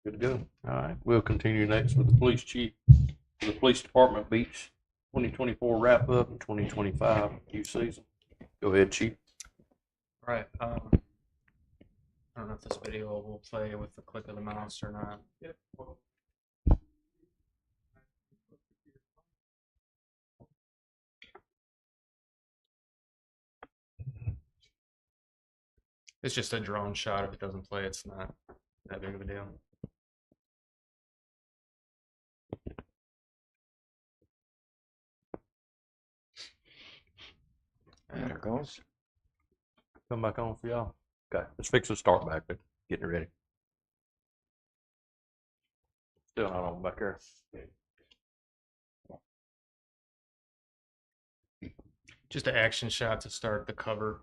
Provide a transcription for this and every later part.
Good to go. All right, we'll continue next with the police chief, for the police department beach 2024 wrap up and 2025 new season. Go ahead, chief. All right. I don't know if this video will play with the click of the mouse or not. It's just a drone shot. If it doesn't play, it's not that big of a deal. There it goes. Come back on for y'all. Okay, let's fix the start back there. Getting it ready. Still not on back there. Just an action shot to start the cover.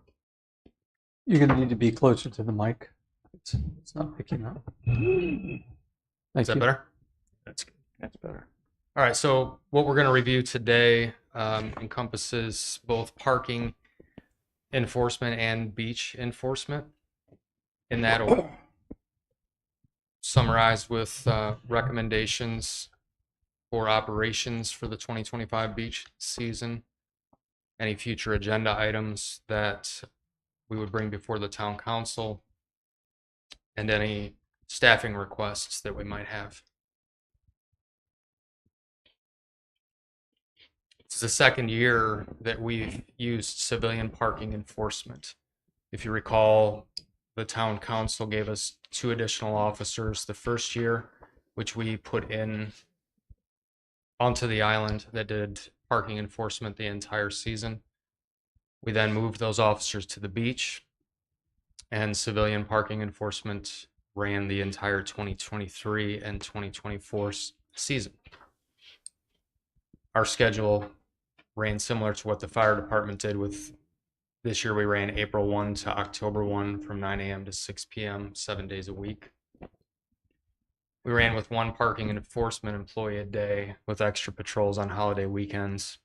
You're going to need to be closer to the mic. It's not picking up. Thank Is that you. better? That's good. That's better. All right. So what we're going to review today encompasses both parking enforcement and beach enforcement. In that order, summarized with recommendations for operations for the 2025 beach season, any future agenda items that we would bring before the town council, and any staffing requests that we might have. It's the second year that we've used civilian parking enforcement. If you recall, the town council gave us 2 additional officers the first year, which we put in onto the island that did parking enforcement the entire season. We then moved those officers to the beach, and civilian parking enforcement ran the entire 2023 and 2024 season. Our schedule ran similar to what the fire department did. With this year, we ran April 1 to October 1 from 9 a.m. to 6 p.m., 7 days a week. We ran with 1 parking enforcement employee a day with extra patrols on holiday weekends.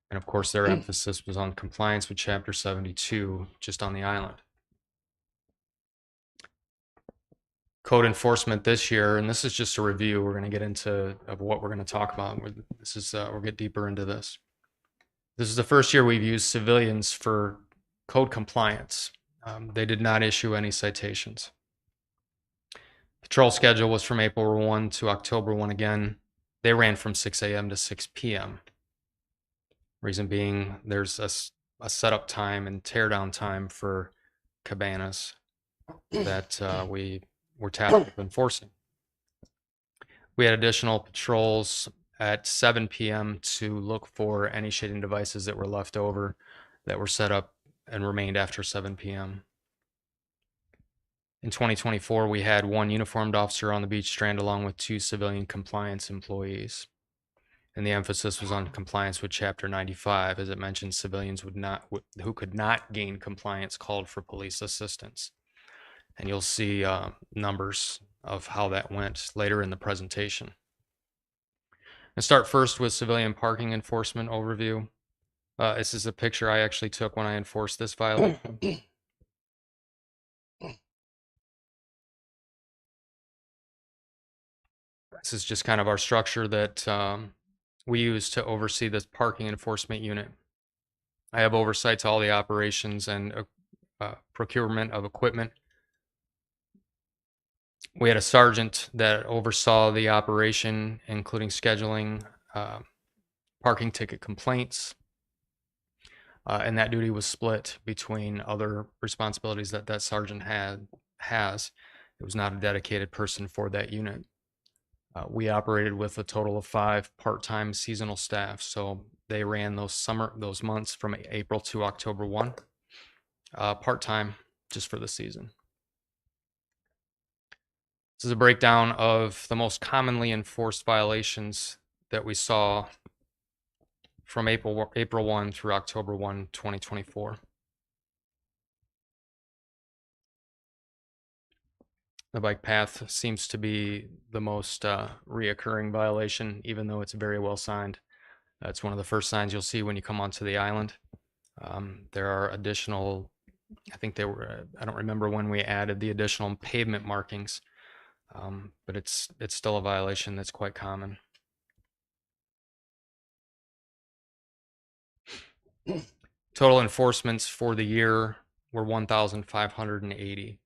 And of course, their emphasis was on compliance with Chapter 72, just on the island. Code enforcement this year, and this is just a review. We're going to get into of what we're going to talk about. We'll get deeper into this. This is the first year we've used civilians for code compliance. They did not issue any citations. Patrol schedule was from April 1 to October 1 again. They ran from 6 a.m. to 6 p.m. Reason being, there's a setup time and teardown time for cabanas that we were tasked with enforcing. We had additional patrols at 7 p.m. to look for any shading devices that were left over that were set up and remained after 7 p.m. In 2024, we had 1 uniformed officer on the beach strand along with 2 civilian compliance employees. And the emphasis was on compliance with Chapter 95. As it mentioned, civilians who could not gain compliance called for police assistance. And you'll see numbers of how that went later in the presentation. I'll start first with civilian parking enforcement overview. This is a picture I actually took when I enforced this violation. This is just kind of our structure that we use to oversee this parking enforcement unit. I have oversight to all the operations and procurement of equipment. We had a sergeant that oversaw the operation, including scheduling parking ticket complaints. And that duty was split between other responsibilities that that sergeant has. It was not a dedicated person for that unit. We operated with a total of 5 part-time seasonal staff. So they ran those months from April to October 1, part-time just for the season. This is a breakdown of the most commonly enforced violations that we saw from April 1 through October 1, 2024. The bike path seems to be the most reoccurring violation, even though it's very well signed. It's one of the first signs you'll see when you come onto the island. There are additional, I think I don't remember when we added the additional pavement markings. but it's still a violation that's quite common. Total enforcements for the year were 1,580.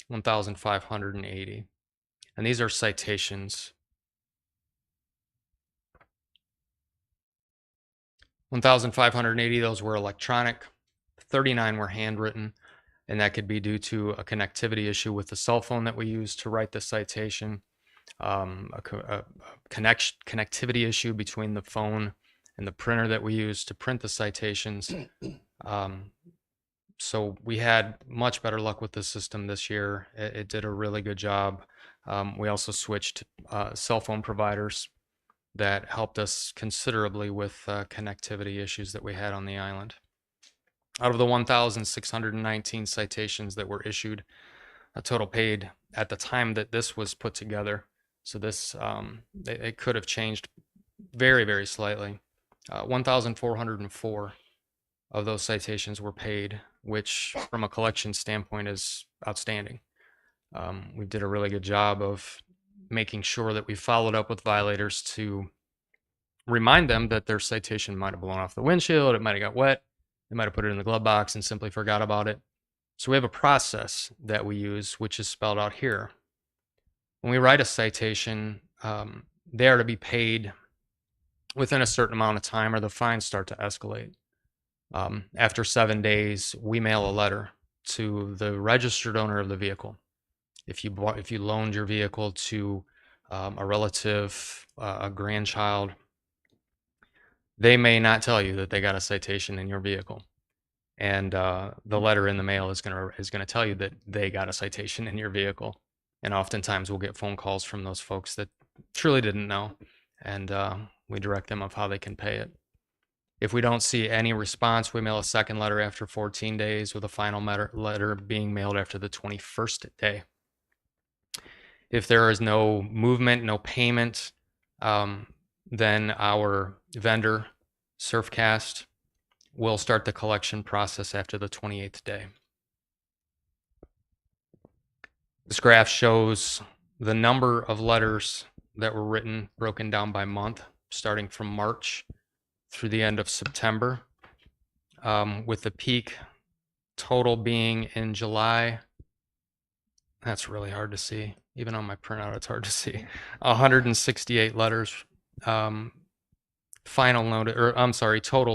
1,580. And these are citations. 1,580, those were electronic. 39 were handwritten, and that could be due to a connectivity issue with the cell phone that we use to write the citation, a connectivity issue between the phone and the printer that we use to print the citations. So we had much better luck with the system this year. It did a really good job. We also switched cell phone providers that helped us considerably with connectivity issues that we had on the island. Out of the 1,619 citations that were issued, a total paid at the time that this was put together. So this, it could have changed very, very slightly. 1,404 of those citations were paid, which from a collection standpoint is outstanding. We did a really good job of making sure that we followed up with violators to remind them that their citation might have blown off the windshield, it might have got wet, they might have put it in the glove box and simply forgot about it. So we have a process that we use, which is spelled out here. When we write a citation, they are to be paid within a certain amount of time or the fines start to escalate. After 7 days, we mail a letter to the registered owner of the vehicle. If you loaned your vehicle to a relative, a grandchild, they may not tell you that they got a citation in your vehicle, and the letter in the mail is gonna tell you that they got a citation in your vehicle. And oftentimes we'll get phone calls from those folks that truly didn't know, and we direct them of how they can pay it. If we don't see any response, we mail a second letter after 14 days, with a final letter being mailed after the 21st day. If there is no movement, no payment, then our vendor, Surfcast, will start the collection process after the 28th day. This graph shows the number of letters that were written broken down by month, starting from March through the end of September, with the peak total being in July. That's really hard to see. Even on my printout, it's hard to see. 168 letters. Total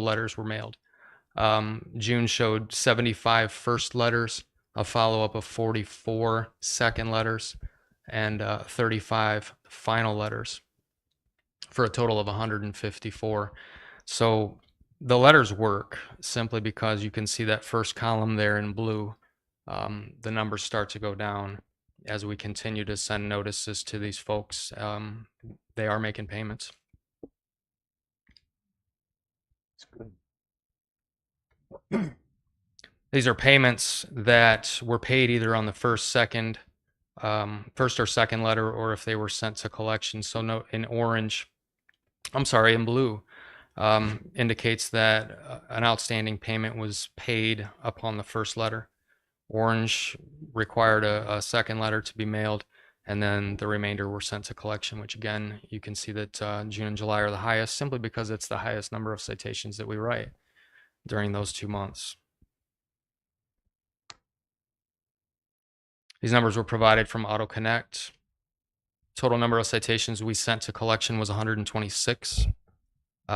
letters were mailed. June showed 75 first letters, a follow-up of 44 second letters, and 35 final letters, for a total of 154. So the letters work simply because you can see that first column there in blue. The numbers start to go down as we continue to send notices to these folks. They are making payments. That's good. These are payments that were paid either on the first or second letter, or if they were sent to collection. So note in blue, indicates that an outstanding payment was paid upon the first letter. Orange required a second letter to be mailed, and then the remainder were sent to collection, which again, you can see that June and July are the highest, simply because it's the highest number of citations that we write during those 2 months. These numbers were provided from AutoConnect. Total number of citations we sent to collection was 126,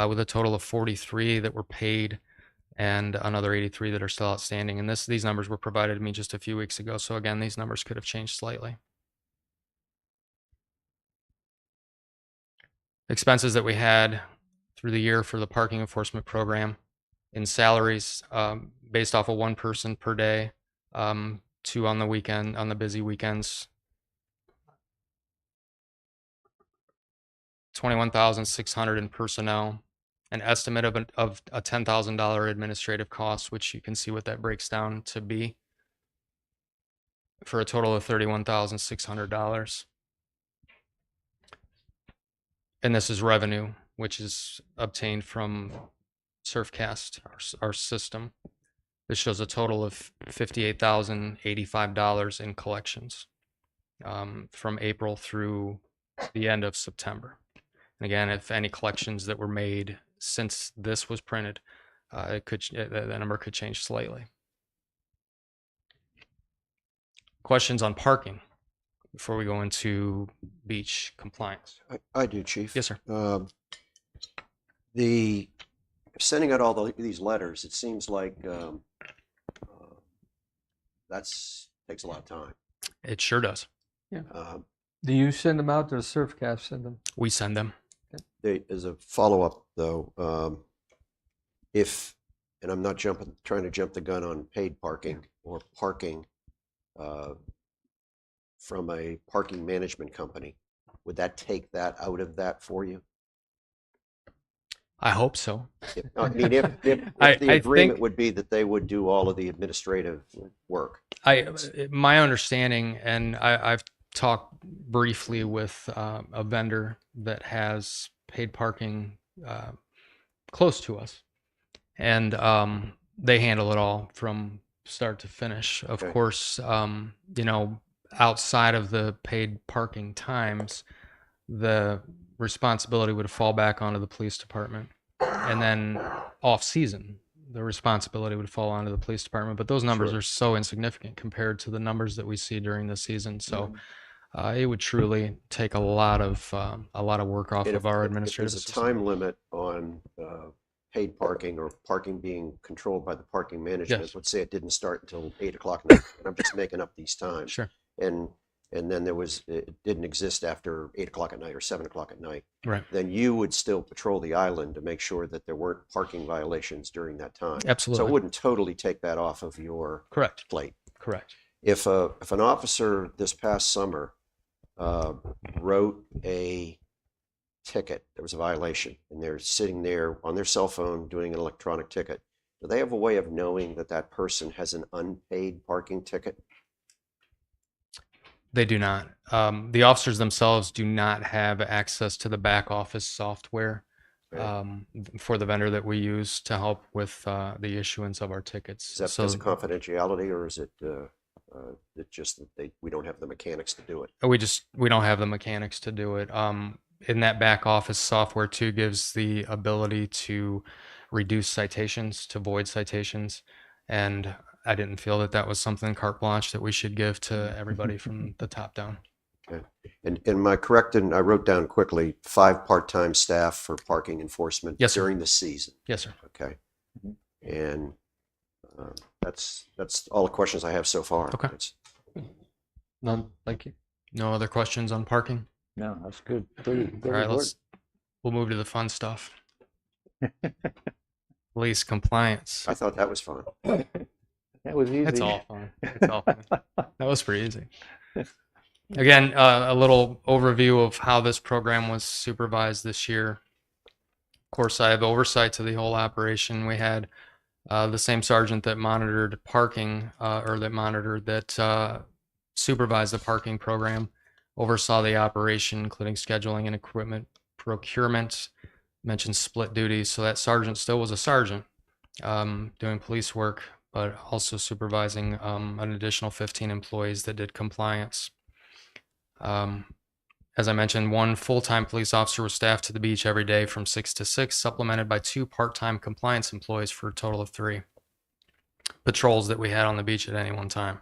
with a total of 43 that were paid and another 83 that are still outstanding. And these numbers were provided to me just a few weeks ago. So again, these numbers could have changed slightly. Expenses that we had through the year for the parking enforcement program: in salaries, based off of one person per day, 2 on the weekend, on the busy weekends, $21,600 in personnel, an estimate of a $10,000 administrative cost, which you can see what that breaks down to be, for a total of $31,600. And this is revenue, which is obtained from Surfcast, our system. This shows a total of $58,085 in collections from April through the end of September. And again, if any collections that were made since this was printed, the number could change slightly. Questions on parking before we go into beach compliance? I do, Chief. Yes, sir. The sending out all these letters, it seems like that's takes a lot of time. It sure does. Do you send them out, or does SurfCAF send them? We send them. As a follow-up, though, and I'm not trying to jump the gun on paid parking or parking from a parking management company, would that take that out of that for you? I hope so. I mean, if the agreement would be that they would do all of the administrative work. My understanding, and I've talked briefly with a vendor that has paid parking close to us, and they handle it all from start to finish. Of Okay. course, outside of the paid parking times, the responsibility would fall back onto the police department, and then off season, the responsibility would fall onto the police department. But those numbers Sure. are so insignificant compared to the numbers that we see during the season. So it would truly take a lot of work off And of our if administrative there's a assistant. time limit on paid parking or parking being controlled by the parking management, Yes. let's say it didn't start until 8 o'clock at night, and I'm just making up these times. Sure. And then it didn't exist after 8 o'clock at night or 7 o'clock at night. Right. Then you would still patrol the island to make sure that there weren't parking violations during that time. Absolutely. So it wouldn't totally take that off of your Correct. plate. Correct. If an officer this past summer wrote a ticket, there was a violation, and they're sitting there on their cell phone doing an electronic ticket, do they have a way of knowing that that person has an unpaid parking ticket? They do not. The officers themselves do not have access to the back office software for the vendor that we use to help with the issuance of our tickets. Is that because of confidentiality, or is it just that we don't have the mechanics to do it? We don't have the mechanics to do it. In that back office software too gives the ability to reduce citations, to void citations, and I didn't feel that was something carte blanche that we should give to everybody from the top down. Okay. And am I correct? And I wrote down quickly 5 part-time staff for parking enforcement Yes, sir. during the season. Yes, sir. Okay. And that's all the questions I have so far. Okay. None. Thank you. No other questions on parking? No, that's good. All right, we'll move to the fun stuff. Police compliance. I thought that was fun. That was easy. It's all fun. It's all fun. That was pretty easy. Again, a little overview of how this program was supervised this year. Of course, I have oversight to the whole operation. We had the same sergeant that monitored parking, that supervised the parking program, oversaw the operation, including scheduling and equipment procurement, mentioned split duties. So that sergeant still was a sergeant doing police work, but also supervising an additional 15 employees that did compliance. As I mentioned, 1 full-time police officer was staffed to the beach every day from 6 to 6, supplemented by 2 part-time compliance employees for a total of 3 patrols that we had on the beach at any one time.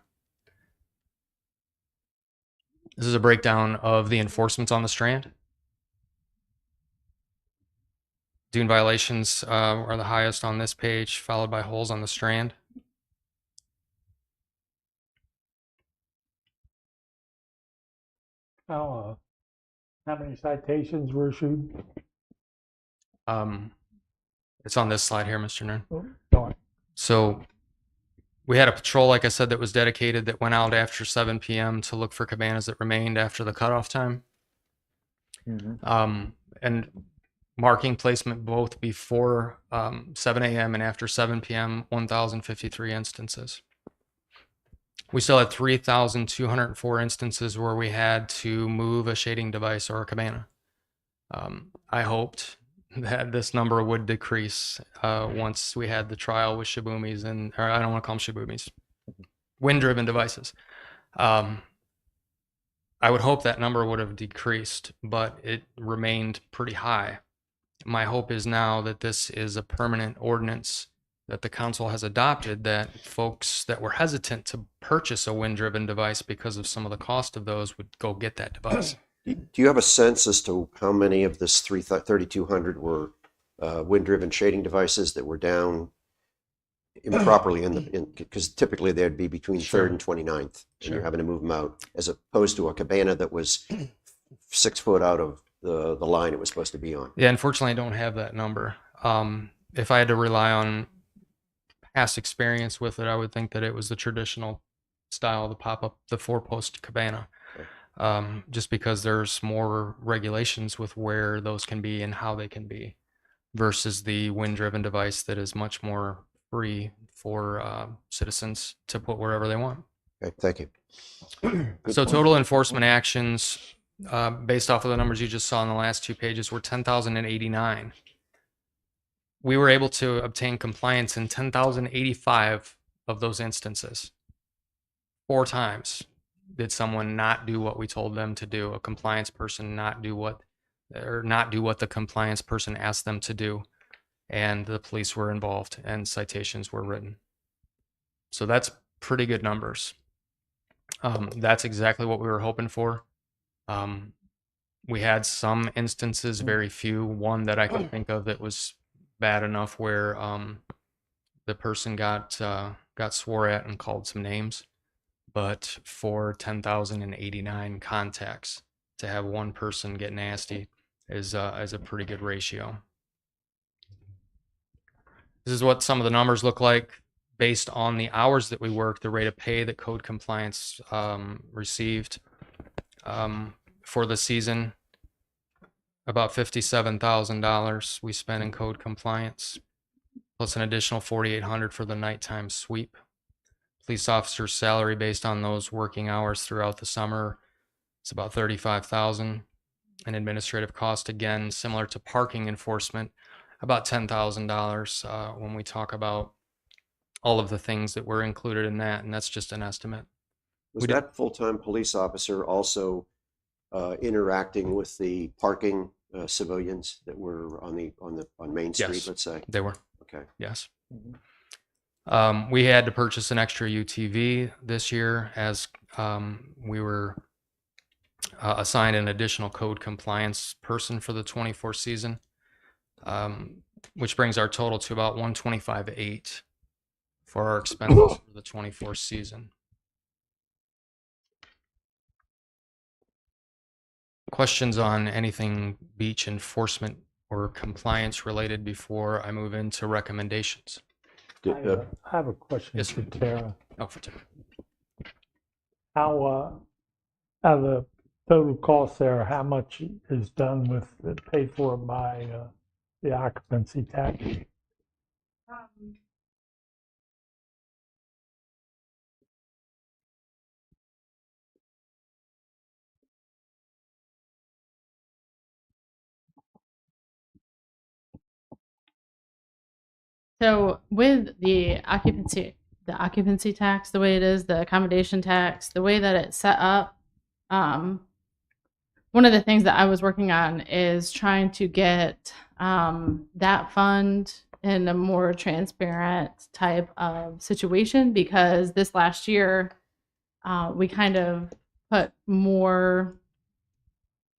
This is a breakdown of the enforcements on the Strand. Dune violations are the highest on this page, followed by holes on the Strand. How many citations were issued? It's on this slide here, Mr. Nern. Go on. So we had a patrol, like I said, that was dedicated, that went out after 7 p.m. to look for cabanas that remained after the cutoff time. And marking placement both before 7 a.m. and after 7 p.m., 1,053 instances. We still had 3,204 instances where we had to move a shading device or a cabana. I hoped that this number would decrease once we had the trial with Shibumis, or I don't want to call them Shibumis, wind-driven devices. I would hope that number would have decreased, but it remained pretty high. My hope is now that this is a permanent ordinance that the council has adopted, that folks that were hesitant to purchase a wind-driven device because of some of the cost of those would go get that device. Do you have a sense as to how many of this 3,200 were wind-driven shading devices that were down improperly because typically they'd be between Sure. 3rd and 29th, and Sure. you're having to move them out, as opposed to a cabana that was 6 foot out of the line it was supposed to be on. Yeah, unfortunately, I don't have that number. If I had to rely on past experience with it, I would think that it was the traditional style, the pop-up, the 4-post cabana. Just because there's more regulations with where those can be and how they can be versus the wind-driven device that is much more free for citizens to put wherever they want. Okay, thank you. So total enforcement actions, based off of the numbers you just saw in the last 2 pages, were 10,089. We were able to obtain compliance in 10,085 of those instances. 4 times did someone not do what we told them to do, a compliance person not do what the compliance person asked them to do, and the police were involved and citations were written. So that's pretty good numbers. That's exactly what we were hoping for. We had some instances, very few. One that I can think of that was bad enough where the person got swore at and called some names. But for 10,089 contacts, to have one person get nasty is a pretty good ratio. This is what some of the numbers look like based on the hours that we worked, the rate of pay that code compliance received for the season. About $57,000 we spent in code compliance, plus an additional $4,800 for the nighttime sweep. Police officer's salary based on those working hours throughout the summer, it's about $35,000. And administrative cost, again, similar to parking enforcement, about $10,000 when we talk about all of the things that were included in that, and that's just an estimate. Was that full-time police officer also interacting with the parking civilians that were on Main Street, Yes. let's say? They were. Okay. Yes. We had to purchase an extra UTV this year as we were assigned an additional code compliance person for the 24 season, which brings our total to about $125,800 for our expenses for the 24 season. Questions on anything beach enforcement or compliance related before I move into recommendations? I have a question Yes, for sir. Tara. Oh, for Tim. How, out of the total cost there, how much is done with, paid for by the occupancy tax? So with the occupancy tax, the way it is, the accommodation tax, the way that it's set up, one of the things that I was working on is trying to get that fund in a more transparent type of situation, because this last year we kind of put more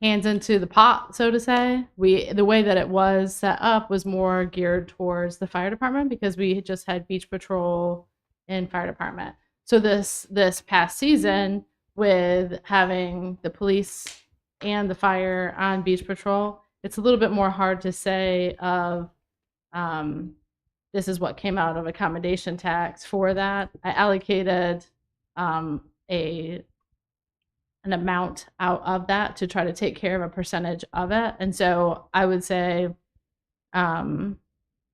hands into the pot, so to say. The way that it was set up was more geared towards the fire department, because we had just had beach patrol and fire department. So this past season, with having the police and the fire on beach patrol, it's a little bit more hard to say of this is what came out of accommodation tax for that. I allocated an amount out of that to try to take care of a percentage of it. And so I would say I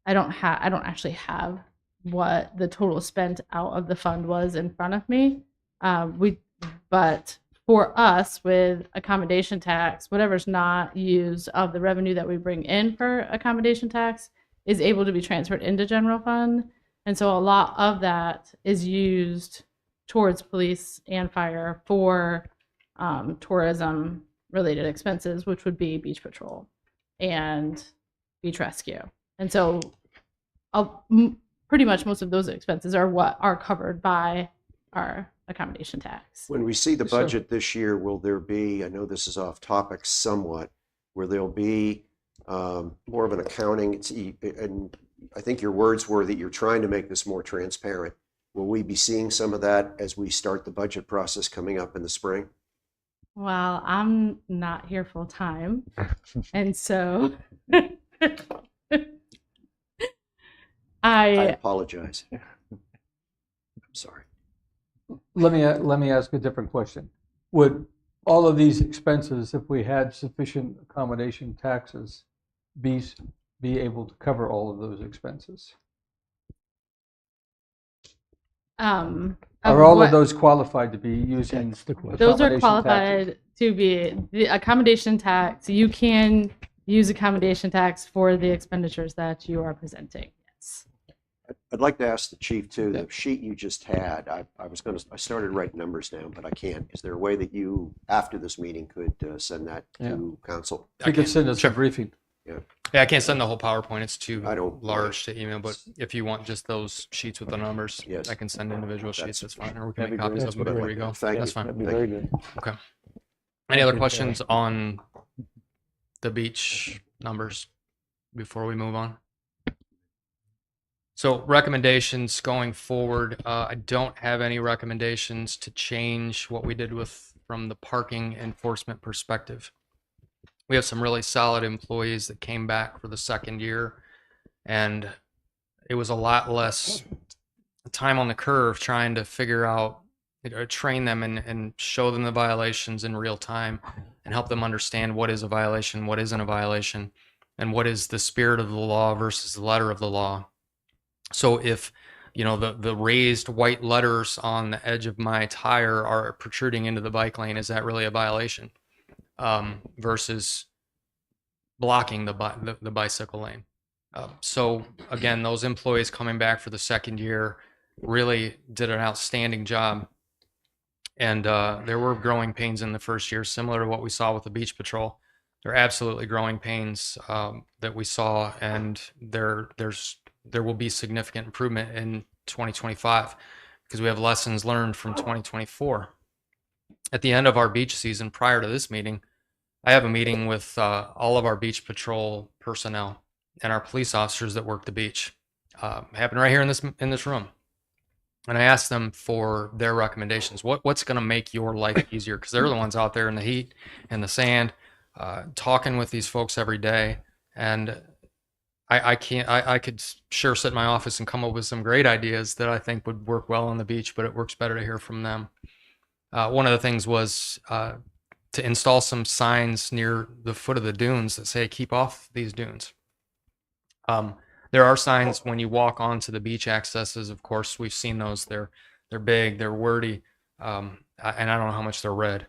don't actually have what the total spent out of the fund was in front of me. But for us, with accommodation tax, whatever's not used of the revenue that we bring in for accommodation tax is able to be transferred into general fund. And so a lot of that is used towards police and fire for tourism related expenses, which would be beach patrol and beach rescue. And so pretty much most of those expenses are what are covered by our accommodation tax. When we see the So- budget this year, will there be, I know this is off topic somewhat, where there'll be more of an accounting, and I think your words were that you're trying to make this more transparent. Will we be seeing some of that as we start the budget process coming up in the spring? Well, I'm not here full time. And so I I apologize. I'm sorry. Let me ask a different question. Would all of these expenses, if we had sufficient accommodation taxes, be able to cover all of those expenses? Are all what- of those qualified to be using? That's the question. those are accommodation taxes? qualified to be the accommodation tax. You can use accommodation tax for the expenditures that you are presenting. Yes. I'd like to ask the chief too, the sheet you just had, I started writing numbers down, but I can't. Is there a way that you, after this meeting, could send that to council? If you could send us Sure. a briefing. Yeah, I can't send the whole PowerPoint. It's too I don't- large to email. But if you want just those sheets with the numbers, Yes. I can send individual sheets. That's fine. Or we can That'd make be copies great. of them That's what before I'd you go. like. Thank That's you. fine. That'd be very good. Any other questions on the beach numbers before we move on? So recommendations going forward, I don't have any recommendations to change what we did with from the parking enforcement perspective. We have some really solid employees that came back for the second year, and it was a lot less time on the curve trying to figure out, train them and show them the violations in real time and help them understand what is a violation, what isn't a violation, and what is the spirit of the law versus the letter of the law. So if, the raised white letters on the edge of my tire are protruding into the bike lane, is that really a violation? Versus blocking the bicycle lane. So again, those employees coming back for the second year really did an outstanding job. And there were growing pains in the first year, similar to what we saw with the beach patrol. There are absolutely growing pains that we saw, and there will be significant improvement in 2025 because we have lessons learned from 2024. At the end of our beach season, prior to this meeting, I have a meeting with all of our beach patrol personnel and our police officers that work the beach. Happened right here in this room. And I asked them for their recommendations. What's going to make your life easier? Because they're the ones out there in the heat and the sand, talking with these folks every day. And I could sure sit in my office and come up with some great ideas that I think would work well on the beach, but it works better to hear from them. One of the things was to install some signs near the foot of the dunes that say, keep off these dunes. There are signs when you walk onto the beach accesses. Of course, we've seen those. They're big, they're wordy, and I don't know how much they're read.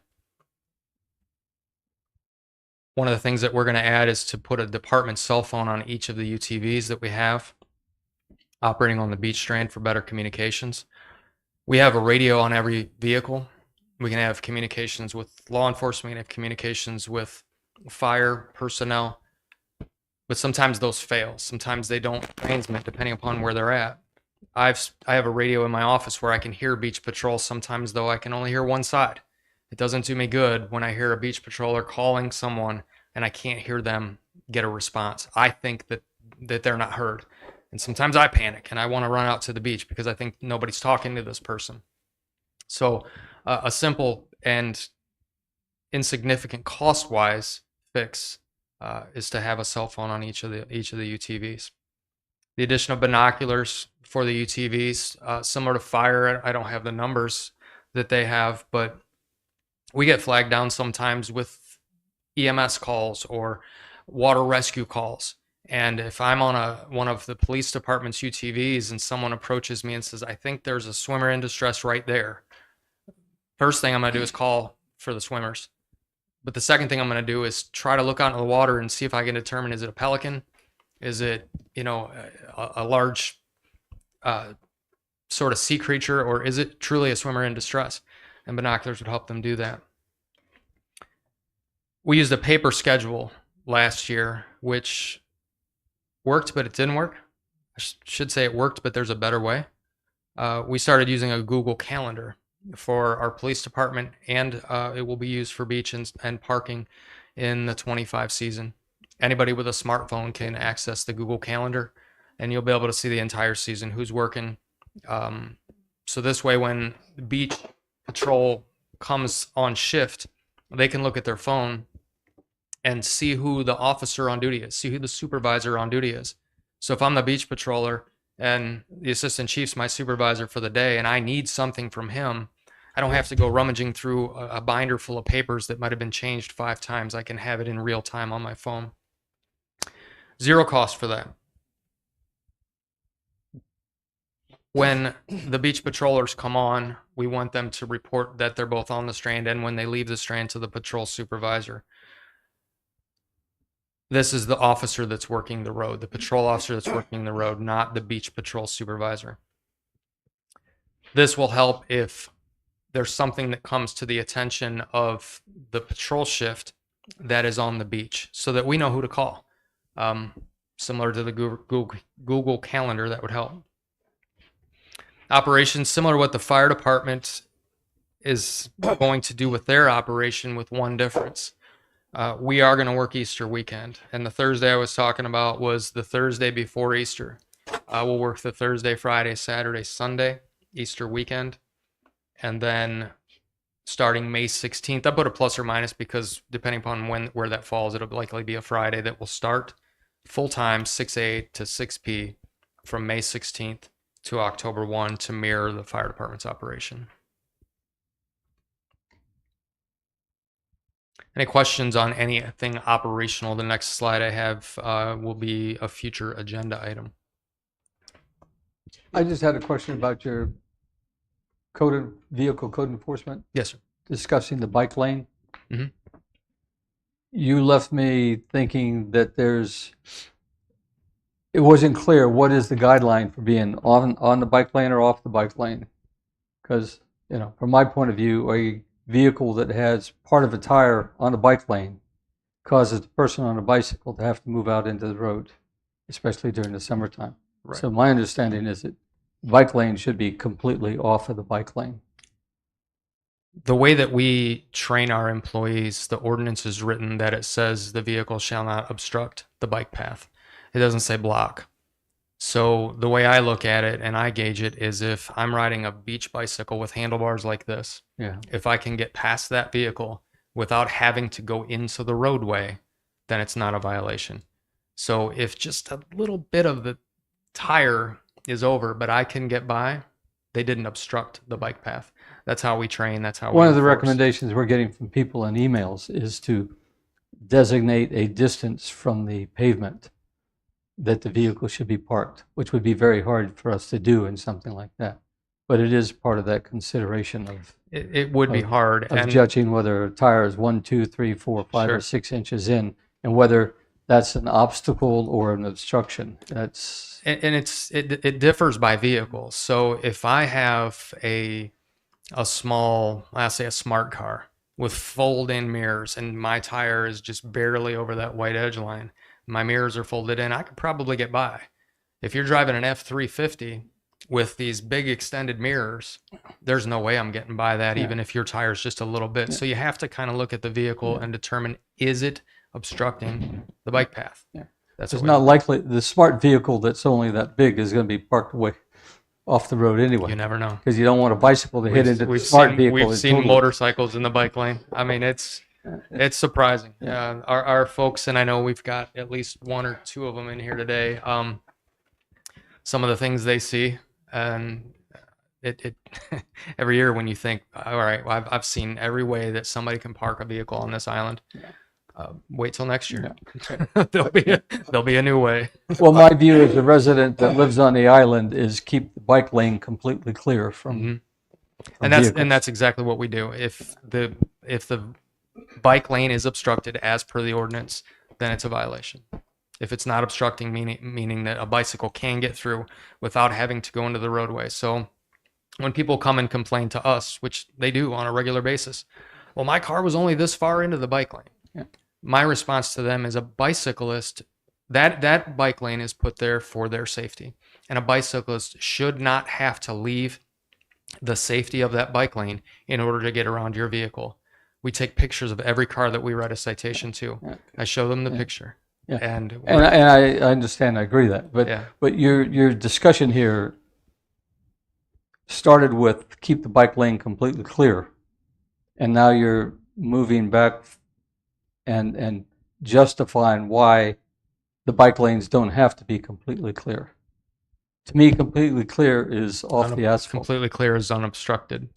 One of the things that we're going to add is to put a department cell phone on each of the UTVs that we have operating on the beach strand for better communications. We have a radio on every vehicle. We can have communications with law enforcement, we can have communications with fire personnel, but sometimes those fail. Sometimes they don't transmit depending upon where they're at. I have a radio in my office where I can hear beach patrol. Sometimes though I can only hear one side. It doesn't do me good when I hear a beach patroller calling someone and I can't hear them get a response. I think that they're not heard. And sometimes I panic and I want to run out to the beach because I think nobody's talking to this person. So a simple and insignificant cost-wise fix is to have a cell phone on each of the UTVs. The addition of binoculars for the UTVs, similar to fire, I don't have the numbers that they have, but we get flagged down sometimes with EMS calls or water rescue calls. And if I'm on one of the police department's UTVs and someone approaches me and says, I think there's a swimmer in distress right there, first thing I'm going to do is call for the swimmers. But the second thing I'm going to do is try to look out into the water and see if I can determine, is it a pelican? Is it, a large sort of sea creature, or is it truly a swimmer in distress? And binoculars would help them do that. we used a paper schedule last year, which worked, but it didn't work. I should say it worked, but there's a better way. We started using a Google Calendar for our police department, and it will be used for beach and parking in the 25 season. Anybody with a smartphone can access the Google Calendar, and you'll be able to see the entire season, who's working. So this way, when the beach patrol comes on shift, they can look at their phone and see who the officer on duty is, see who the supervisor on duty is. So if I'm the beach patroller and the assistant chief's my supervisor for the day and I need something from him, I don't have to go rummaging through a binder full of papers that might have been changed 5 times. I can have it in real time on my phone. Zero cost for that. When the beach patrollers come on, we want them to report that they're both on the strand, and when they leave the strand, to the patrol supervisor. This is the officer that's working the road, the patrol officer that's working the road, not the beach patrol supervisor. This will help if there's something that comes to the attention of the patrol shift that is on the beach, so that we know who to call. Similar to the Google Calendar, that would help. Operations, similar to what the fire department is going to do with their operation, with one difference. We are going to work Easter weekend, and the Thursday I was talking about was the Thursday before Easter. We'll work the Thursday, Friday, Saturday, Sunday, Easter weekend, and then starting May 16th, I put a plus or minus because depending upon where that falls, it'll likely be a Friday that will start full-time 6 a to 6 p from May 16th to October 1 to mirror the fire department's operation. Any questions on anything operational? The next slide I have will be a future agenda item. I just had a question about your vehicle code enforcement, Yes, sir. discussing the bike lane. Mhm. You left me thinking that it wasn't clear what is the guideline for being on the bike lane or off the bike lane. Because, from my point of view, a vehicle that has part of a tire on the bike lane causes the person on a bicycle to have to move out into the road, especially during the summertime. Right. So my understanding is that bike lane should be completely off of the bike lane. The way that we train our employees, the ordinance is written that it says the vehicle shall not obstruct the bike path. It doesn't say block. So the way I look at it and I gauge it is if I'm riding a beach bicycle with handlebars like this, Yeah. if I can get past that vehicle without having to go into the roadway, then it's not a violation. So if just a little bit of the tire is over, but I can get by, they didn't obstruct the bike path. That's how we train. That's how One we of the enforce. recommendations we're getting from people in emails is to designate a distance from the pavement that the vehicle should be parked, which would be very hard for us to do in something like that. But it is part of that consideration of It would be hard. of judging whether a tire is 1, 2, 3, 4, 5, Sure. or 6 inches in, and whether that's an obstacle or an obstruction. That's it differs by vehicle. So if I have a small, let's say a smart car with fold-in mirrors and my tire is just barely over that white edge line, my mirrors are folded in, I could probably get by. If you're driving an F350 with these big extended mirrors, there's no way I'm getting by that, even if your tire's just a little bit. So you have to kind of look at the vehicle and determine, is it obstructing the bike path? Yeah. That's it's what not likely the smart vehicle that's only that big is going to be parked away off the road anyway. you never know. Because you don't want a bicycle to hit into the We've smart seen, vehicle. We've and seen totally- motorcycles in the bike lane. I mean, it's surprising. Our folks, and I know we've got at least 1 or 2 of them in here today. Some of the things they see, and it every year when you think, all right, well, I've seen every way that somebody can park a vehicle on this island. Wait till next year. there'll be a new way. Well, my view as a resident that lives on the island is keep the bike lane completely clear from. Mhm. from And vehicles. that's exactly what we do. If the bike lane is obstructed as per the ordinance, then it's a violation. If it's not obstructing, meaning that a bicycle can get through without having to go into the roadway. So when people come and complain to us, which they do on a regular basis, well, my car was only this far into the bike lane. Yeah. My response to them is a bicyclist, that bike lane is put there for their safety. And a bicyclist should not have to leave the safety of that bike lane in order to get around your vehicle. We take pictures of every car that we write a citation to. Yeah. I show them the Yeah. picture. Yeah. And I understand, I agree that, but Yeah. but your discussion here started with keep the bike lane completely clear, and now you're moving back and justifying why the bike lanes don't have to be completely clear. To me, completely clear is off the asphalt. completely clear is unobstructed.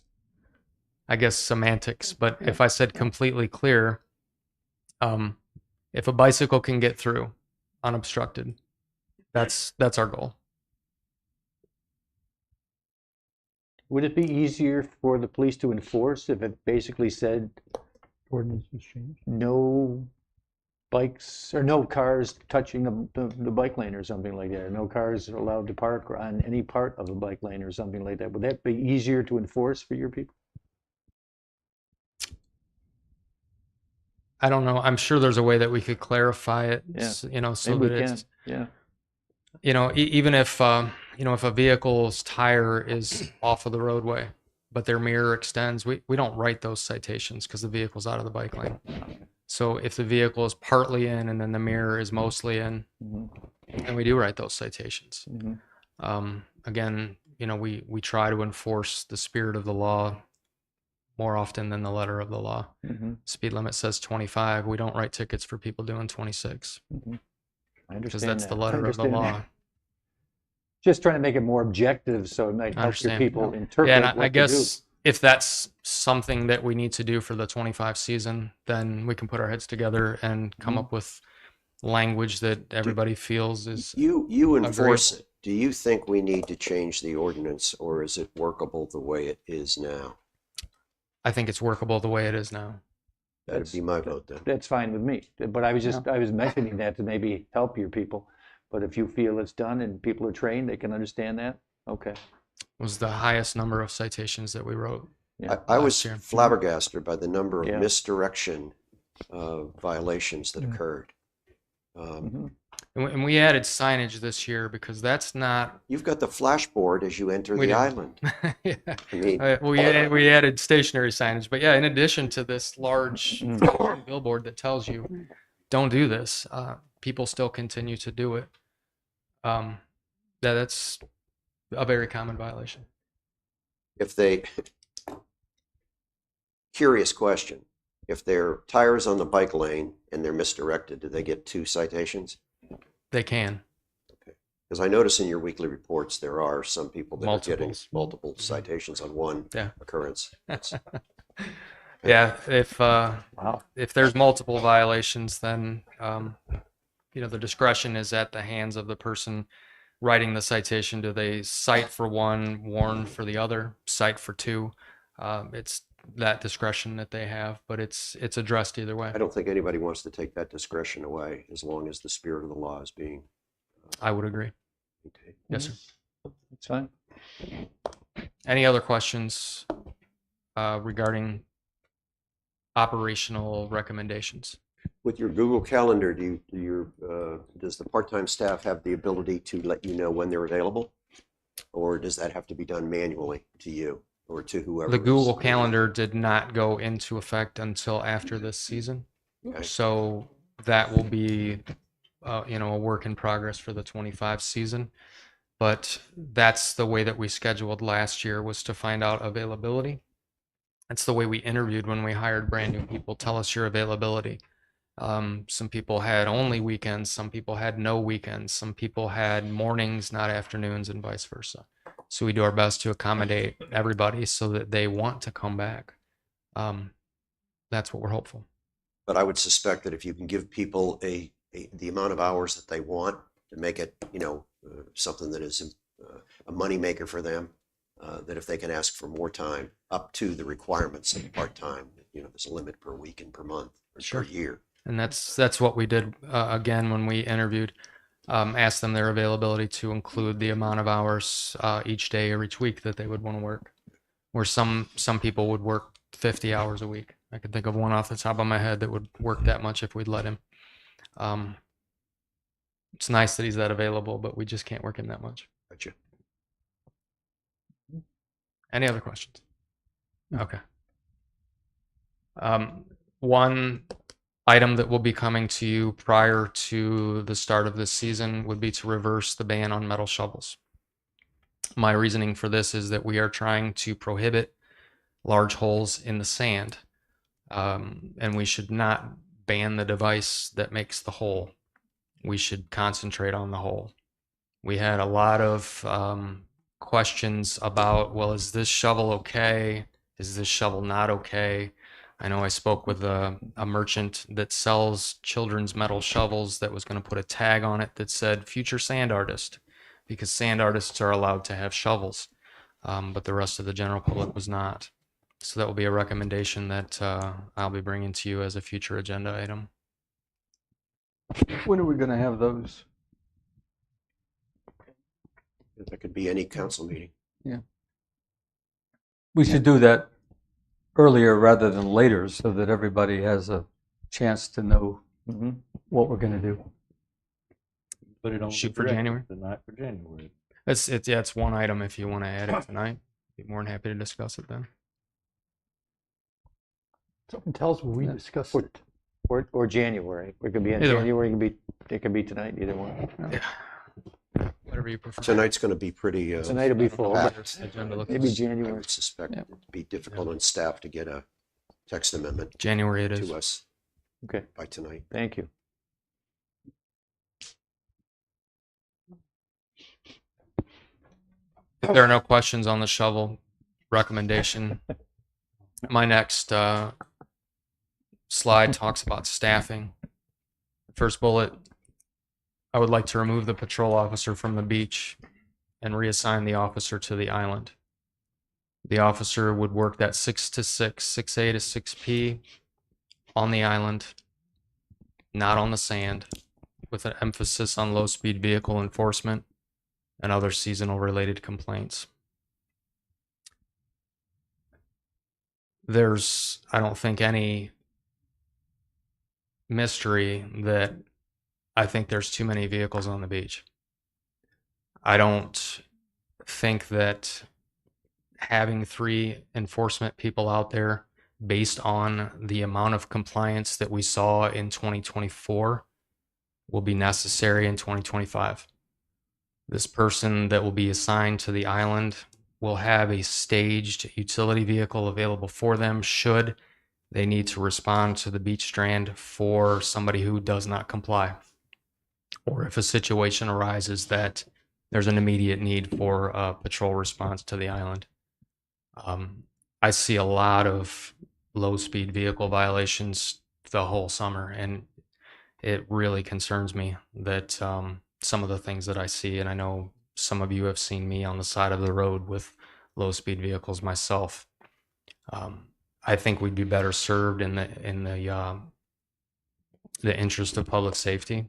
I guess semantics, but if I said completely clear, if a bicycle can get through unobstructed, that's our goal. Would it be easier for the police to enforce if it basically said Ordinance was changed. no bikes or no cars touching the bike lane or something like that, or no cars are allowed to park on any part of a bike lane or something like that? Would that be easier to enforce for your people? I don't know. I'm sure there's a way that we could clarify it, Yeah. so Maybe that we it's, can. even if, if a vehicle's tire is off of the roadway, but their mirror extends, we don't write those citations because the vehicle's out of the bike lane. So if the vehicle is partly in and then the mirror is mostly in, then we do write those citations. Again, we try to enforce the spirit of the law more often than the letter of the law. Speed limit says 25. We don't write tickets for people doing 26 I understand because that's that. the I letter of the understand law. that. Just trying to make it more objective so it might I help your understand. people interpret Yeah, and what I to guess if that's something that we need to do for the 25 season, then we can put our heads together and come up with language that everybody feels is You enforce it. Do you think we need to change the ordinance, or is it workable the way it is now? I think it's workable the way it is now. That'd be my vote then. That's fine with me, but I was mentioning that to maybe help your people. But if you feel it's done and people are trained, they can understand that, okay. Was the highest number of citations that we wrote. Yeah. I was last year. flabbergasted by the number of Yeah. misdirection violations that Mm. occurred. And we added signage this year because that's not. You've got the flashboard as you enter We the do. island. Yeah. I mean, We added stationary signage, but yeah, in addition to this large billboard that tells you don't do this, people still continue to do it. That's a very common violation. curious question. If their tires on the bike lane and they're misdirected, do they get 2 citations? They can. Because I notice in your weekly reports, there are some people that are getting Multiples. multiple citations on one Yeah. occurrence. Yeah, Wow. if there's multiple violations, then the discretion is at the hands of the person writing the citation. Do they cite for one, warn for the other, cite for 2? It's that discretion that they have, but it's addressed either way. I don't think anybody wants to take that discretion away as long as the spirit of the law is being I would agree. maintained. Yes, sir. It's fine. Any other questions regarding operational recommendations? With your Google Calendar, does the part-time staff have the ability to let you know when they're available? Or does that have to be done manually to you or to whoever? The Google Calendar did not go into effect until after this season. Okay. So that will be, a work in progress for the 25 season. But that's the way that we scheduled last year, was to find out availability. That's the way we interviewed when we hired brand new people. Tell us your availability. Some people had only weekends. Some people had no weekends. Some people had mornings, not afternoons, and vice versa. So we do our best to accommodate everybody so that they want to come back. That's what we're hopeful. But I would suspect that if you can give people the amount of hours that they want to make it, something that is a moneymaker for them, that if they can ask for more time up to the requirements of part-time, there's a limit per week and per month or Sure. per year. And that's what we did again when we interviewed. Asked them their availability to include the amount of hours each day or each week that they would want to work. Where some people would work 50 hours a week. I could think of one off the top of my head that would work that much if we'd let him. It's nice that he's that available, but we just can't work him that much. Gotcha. Any other questions? No. Okay. One item that will be coming to you prior to the start of this season would be to reverse the ban on metal shovels. My reasoning for this is that we are trying to prohibit large holes in the sand, and we should not ban the device that makes the hole. We should concentrate on the hole. We had a lot of questions about, well, is this shovel okay? Is this shovel not okay? I know I spoke with a merchant that sells children's metal shovels that was going to put a tag on it that said future sand artist, because sand artists are allowed to have shovels, but the rest of the general public was not. So that will be a recommendation that I'll be bringing to you as a future agenda item. When are we going to have those? That could be any council meeting. We should do that earlier rather than later so that everybody has a chance to know what we're going to do. Put it on Shoot the for directive January? tonight for January. It's one item if you want to add it tonight. Be more than happy to discuss it then. Something tells me we discussed it. Or January. It could be in Either way. January, it could be tonight, either one. Yeah. Whatever you prefer. Tonight's going to be pretty. Tonight will be full, but packed. Agenda looks- maybe I January. would suspect Yeah. it'd be difficult on staff to get a text amendment January it is. to us Okay, by tonight. thank you. If there are no questions on the shovel recommendation, my next slide talks about staffing. First bullet, I would like to remove the patrol officer from the beach and reassign the officer to the island. The officer would work that 6 to 6, 6A to 6P on the island, not on the sand, with an emphasis on low-speed vehicle enforcement and other seasonal related complaints. There's, I don't think, any mystery that I think there's too many vehicles on the beach. I don't think that having 3 enforcement people out there based on the amount of compliance that we saw in 2024 will be necessary in 2025. This person that will be assigned to the island will have a staged utility vehicle available for them should they need to respond to the beach strand for somebody who does not comply, or if a situation arises that there's an immediate need for a patrol response to the island. I see a lot of low-speed vehicle violations the whole summer, and it really concerns me that some of the things that I see, and I know some of you have seen me on the side of the road with low-speed vehicles myself. I think we'd be better served in the interest of public safety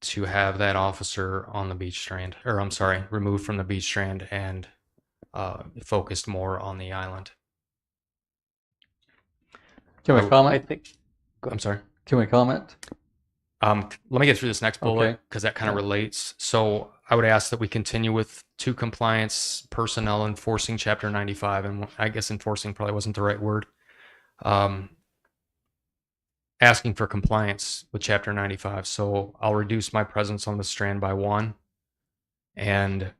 to have that officer on the beach strand, or I'm sorry, removed from the beach strand and focused more on the island. Can we I comment? think, I'm sorry. Can we comment? Let me get through this next bullet Okay. because that kind of relates. So I would ask that we continue with 2 compliance personnel enforcing Chapter 95, and I guess enforcing probably wasn't the right word. Asking for compliance with Chapter 95. So I'll reduce my presence on the strand by 1, and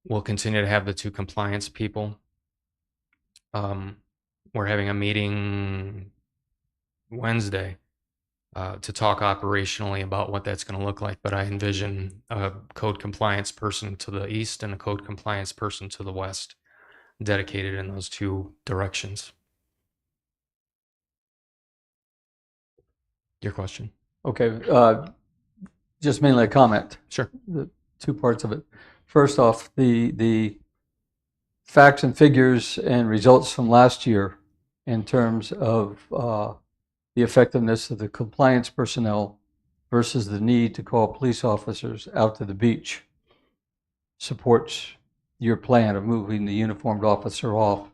we'll continue to have the 2 compliance people. We're having a meeting Wednesday to talk operationally about what that's going to look like, but I envision a code compliance person to the east and a code compliance person to the west, dedicated in those 2 directions. Your question? Okay, just mainly a comment. Sure. The 2 parts of it. First off, the facts and figures and results from last year in terms of the effectiveness of the compliance personnel versus the need to call police officers out to the beach supports your plan of moving the uniformed officer off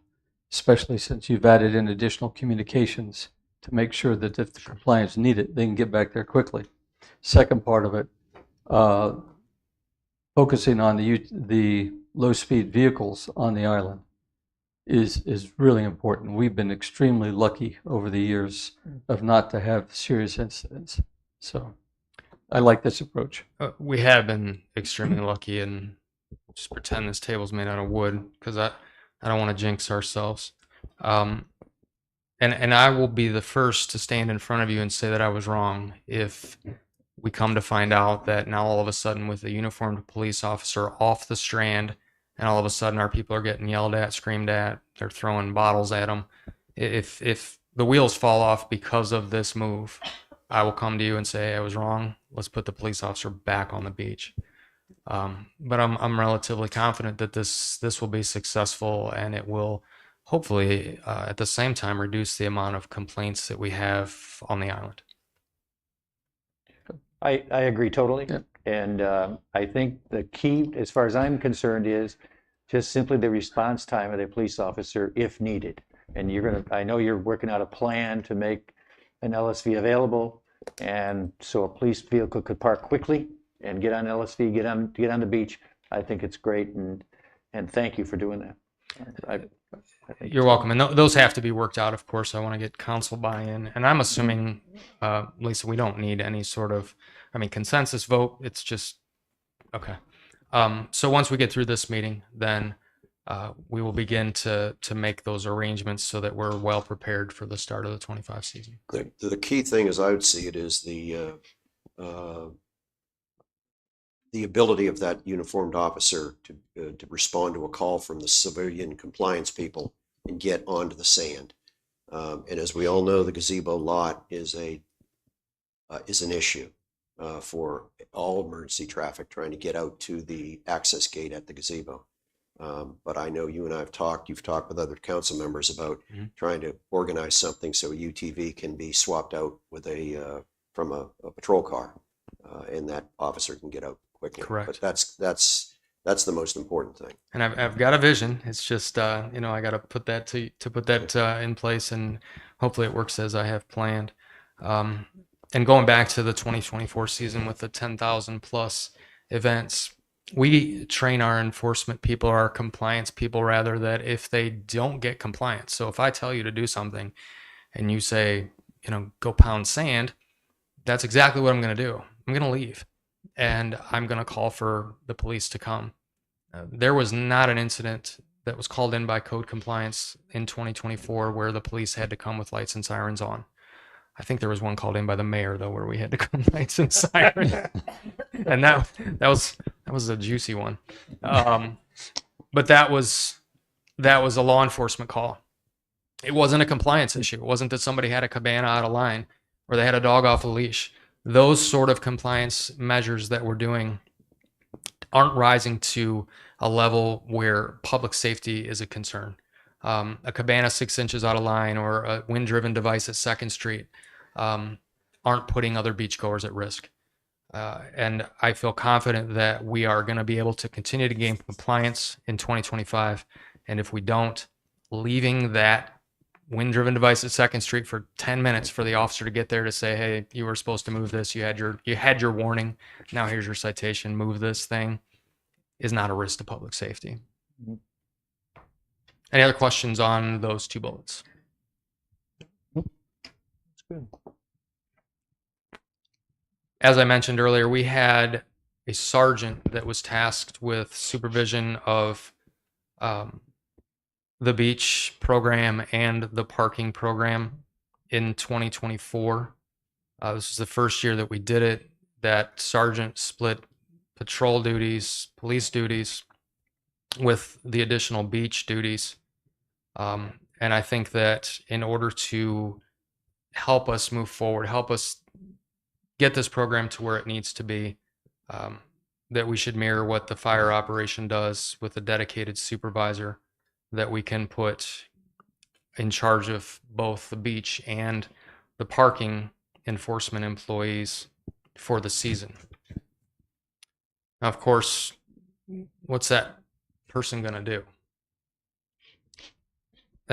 especially since you've added in additional communications to make sure that if the compliance need it, they can get back there quickly. Second part of it, uh, focusing on the low-speed vehicles on the island is really important. We've been extremely lucky over the years of not to have serious incidents. So I like this approach. We have been extremely lucky, and just pretend this table's made out of wood because I don't want to jinx ourselves. And I will be the first to stand in front of you and say that I was wrong if we come to find out that now all of a sudden with a uniformed police officer off the strand, and all of a sudden our people are getting yelled at, screamed at, they're throwing bottles at them. If the wheels fall off because of this move, I will come to you and say I was wrong. Let's put the police officer back on the beach. But I'm relatively confident that this will be successful, and it will hopefully at the same time reduce the amount of complaints that we have on the island. I agree totally. Yep. And I think the key, as far as I'm concerned, is just simply the response time of the police officer if needed. And I know you're working out a plan to make an LSV available, and so a police vehicle could park quickly and get on LSV, get on the beach. I think it's great, and thank you for doing that. I think You're welcome. And those have to be worked out, of course. I want to get council buy-in. And I'm assuming, Lisa, we don't need any sort of, consensus vote. It's just, okay. So once we get through this meeting, then we will begin to make those arrangements so that we're well prepared for the start of the 25 season. The key thing, as I would see it, is the ability of that uniformed officer to respond to a call from the civilian compliance people and get onto the sand. And as we all know, the gazebo lot is an issue for all emergency traffic trying to get out to the access gate at the gazebo. But I know you and I have talked, you've talked with other council members about trying to organize something so a UTV can be swapped out with from a patrol car, and that officer can get out quickly. Correct. But that's the most important thing. And I've got a vision. It's just, I got to put that in place, and hopefully it works as I have planned. And going back to the 2024 season with the 10,000 plus events, we train our enforcement people, our compliance people rather, that if they don't get compliance, so if I tell you to do something and you say, go pound sand, that's exactly what I'm going to do. I'm going to leave, and I'm going to call for the police to come. There was not an incident that was called in by code compliance in 2024 where the police had to come with lights and sirens on. I think there was one called in by the mayor though, where we had to come lights and sirens, and that was a juicy one. But that was a law enforcement call. It wasn't a compliance issue. It wasn't that somebody had a cabana out of line or they had a dog off a leash. Those sort of compliance measures that we're doing aren't rising to a level where public safety is a concern. A cabana 6 inches out of line or a wind-driven device at 2nd Street aren't putting other beachgoers at risk. And I feel confident that we are going to be able to continue to gain compliance in 2025. And if we don't, leaving that wind-driven device at 2nd Street for 10 minutes for the officer to get there to say, hey, you were supposed to move this. You had your warning. Now here's your citation. Move this thing, is not a risk to public safety. Any other questions on those two bullets? That's good. As I mentioned earlier, we had a sergeant that was tasked with supervision of the beach program and the parking program in 2024. This is the first year that we did it. That sergeant split patrol duties, police duties, with the additional beach duties. And I think that in order to help us move forward, help us get this program to where it needs to be, that we should mirror what the fire operation does with a dedicated supervisor that we can put in charge of both the beach and the parking enforcement employees for the season. Now, of course, what's that person going to do?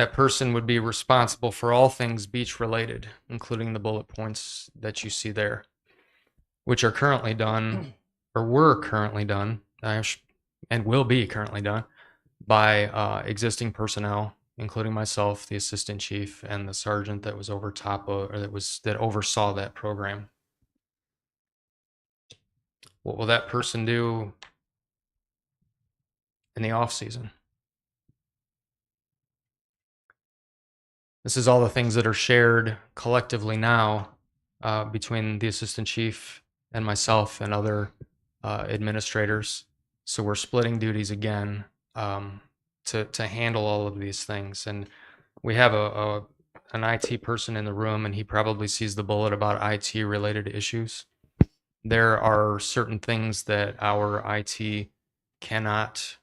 That person would be responsible for all things beach related, including the bullet points that you see there, which are currently done, or were currently done, and will be currently done by existing personnel, including myself, the assistant chief, and the sergeant that was over top of, or that oversaw that program. What will that person do in the off season? This is all the things that are shared collectively now between the assistant chief and myself and other administrators. So we're splitting duties again to handle all of these things. And we have an IT person in the room, and he probably sees the bullet about IT related issues. There are certain things that our IT cannot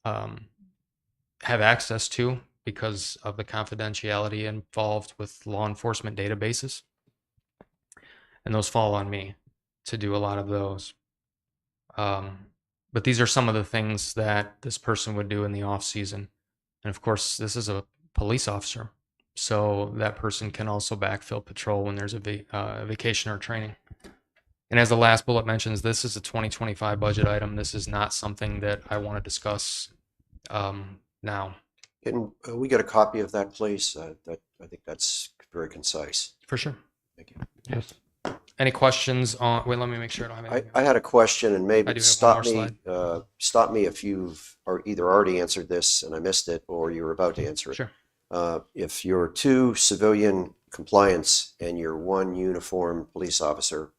have access to because of the confidentiality involved with law enforcement databases. And those fall on me to do a lot of those. But these are some of the things that this person would do in the off season. And of course, this is a police officer. So that person can also backfill patrol when there's a vacation or training. And as the last bullet mentions, this is a 2025 budget item. This is not something that I want to discuss now. Can we get a copy of that, please? I think that's very concise. For sure. Thank you. Yes. Any questions on? Wait, let me make sure I don't have anything. I had a question, and I maybe do have stop one more me. Stop me if you've either already answered this and I missed it, or you're about to answer it. Sure. If you're 2 civilian compliance and you're 1 uniformed police officer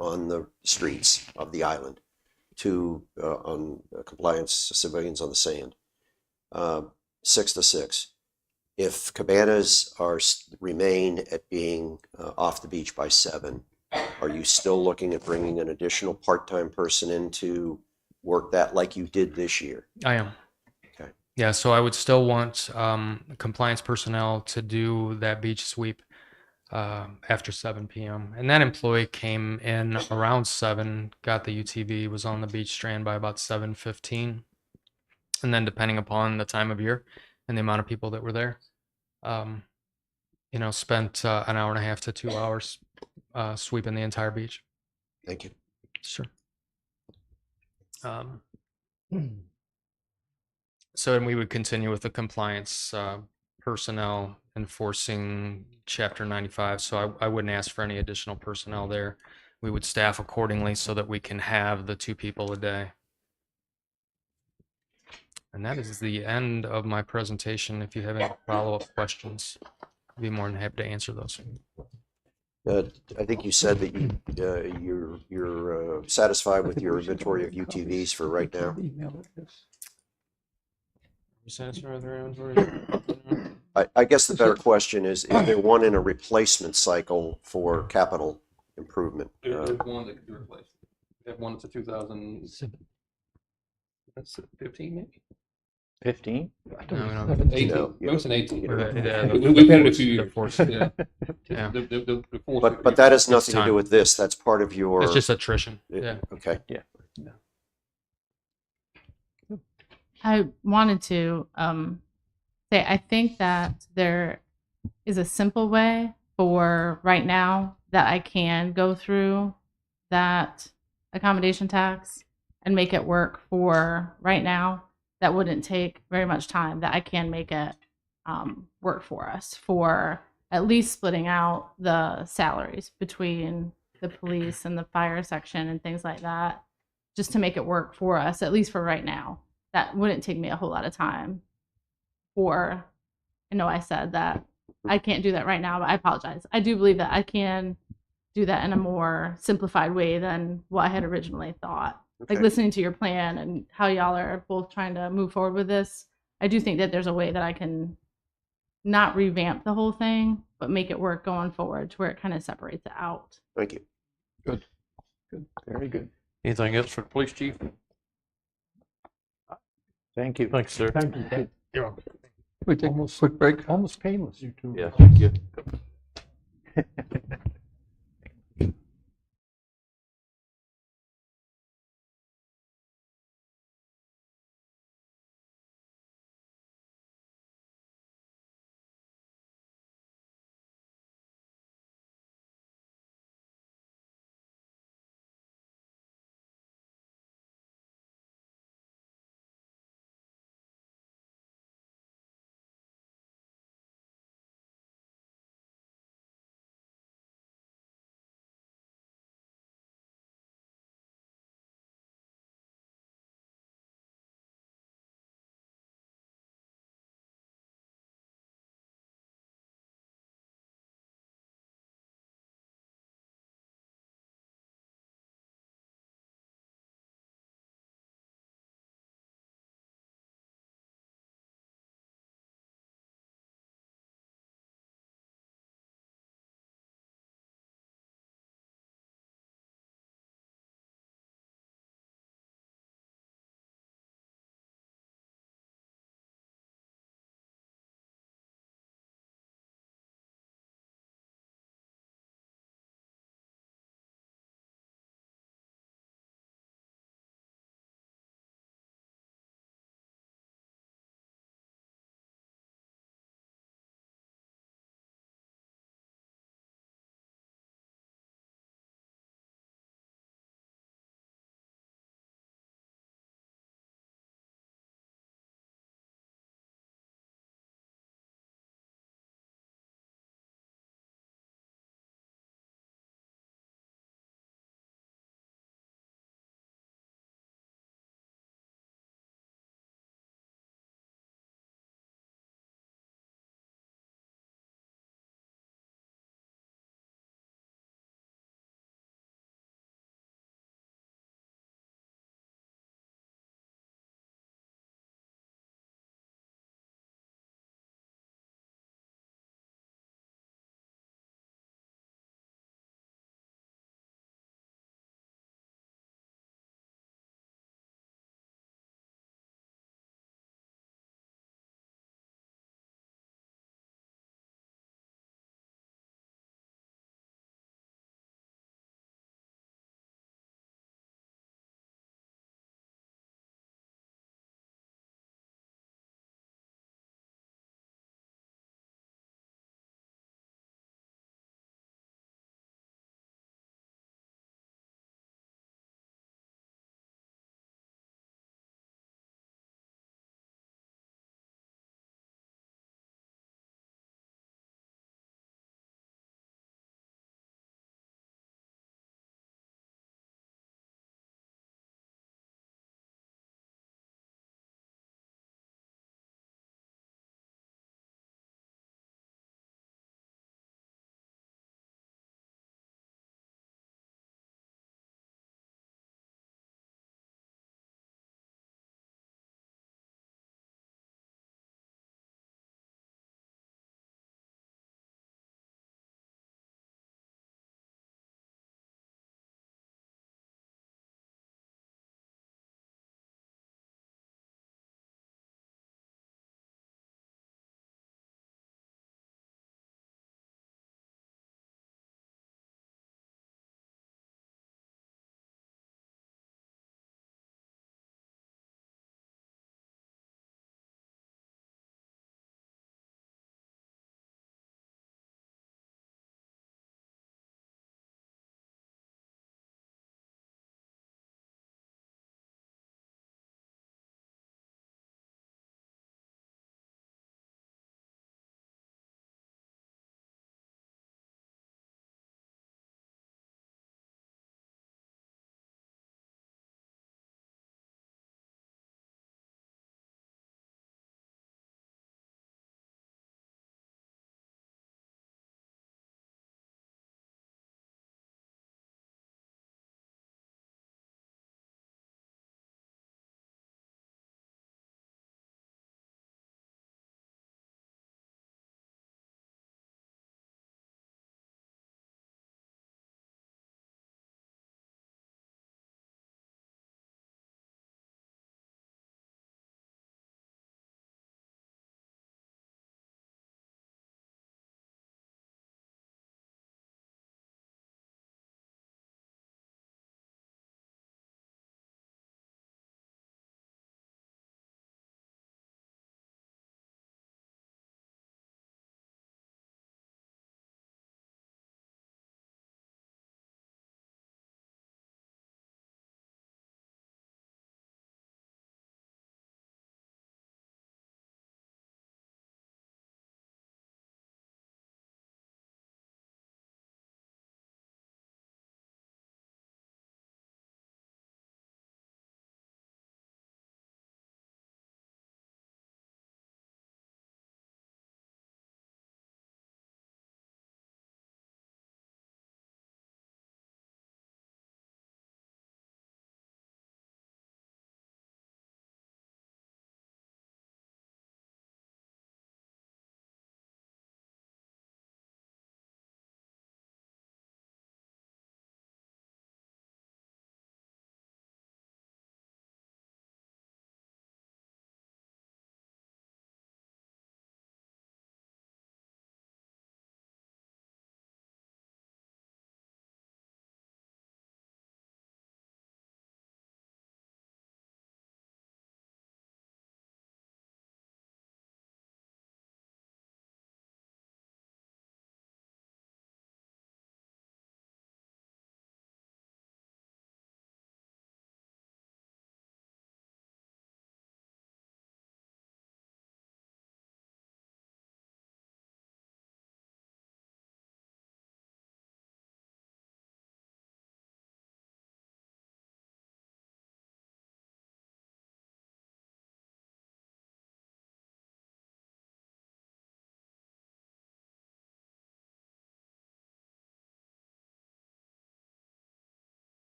on the streets of the island, 2 on compliance civilians on the sand, 6 to 6. If cabanas remain at being off the beach by 7, are you still looking at bringing an additional part-time person in to work that like you did this year? I am. Okay. Yeah, so I would still want compliance personnel to do that beach sweep after 7 p.m. And that employee came in around 7, got the UTV, was on the beach strand by about 7:15. And then depending upon the time of year and the amount of people that were there, spent an hour and a half to 2 hours sweeping the entire beach. Thank you. Sure. So, and we would continue with the compliance personnel enforcing Chapter 95. So I wouldn't ask for any additional personnel there. We would staff accordingly so that we can have the 2 people a day. And that is the end of my presentation. If you have any follow-up questions, I'd be more than happy to answer those. I think you said that you're satisfied with your inventory of UTVs for right now. I guess the better question is there one in a replacement cycle for capital improvement? There's one that could be replaced. We have one that's a 2015 maybe? 15? No, 18. No, It was an 18. Yeah, We've had it a few years. Yeah. Yeah. The But that has nothing to time. do with this. That's part of your. It's just attrition. Yeah. Okay. I wanted to say I think that there is a simple way for right now that I can go through that accommodation tax and make it work for right now. That wouldn't take very much time, that I can make it work for us, for at least splitting out the salaries between the police and the fire section and things like that, just to make it work for us, at least for right now. That wouldn't take me a whole lot of time. I know I said that I can't do that right now, but I apologize. I do believe that I can do that in a more simplified way than what I had originally thought. Okay. Like listening to your plan and how y'all are both trying to move forward with this, I do think that there's a way that I can not revamp the whole thing, but make it work going forward to where it kind of separates it out. Thank you. Good. Very good. Anything else for the police chief? Thank you. Thanks, sir. Thank you. You're welcome. We take a quick break. Almost painless. Yeah, thank you.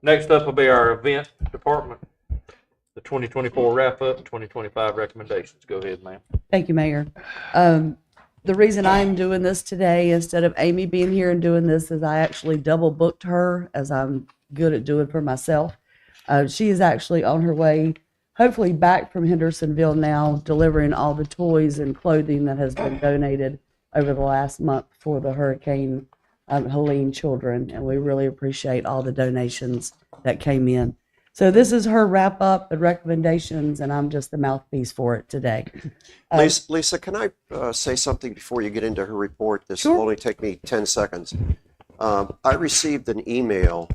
Next up will be our event department, the 2024 wrap up and 2025 recommendations. Go ahead, ma'am. Thank you, Mayor. The reason I'm doing this today instead of Amy being here and doing this is I actually double booked her, as I'm good at doing for myself. She is actually on her way, hopefully back from Hendersonville now, delivering all the toys and clothing that has been donated over the last month for the Hurricane Helene children. And we really appreciate all the donations that came in. So this is her wrap up and recommendations, and I'm just the mouthpiece for it today. Lisa, can I say something before you get into her report? This Sure. will only take me 10 seconds. I received an email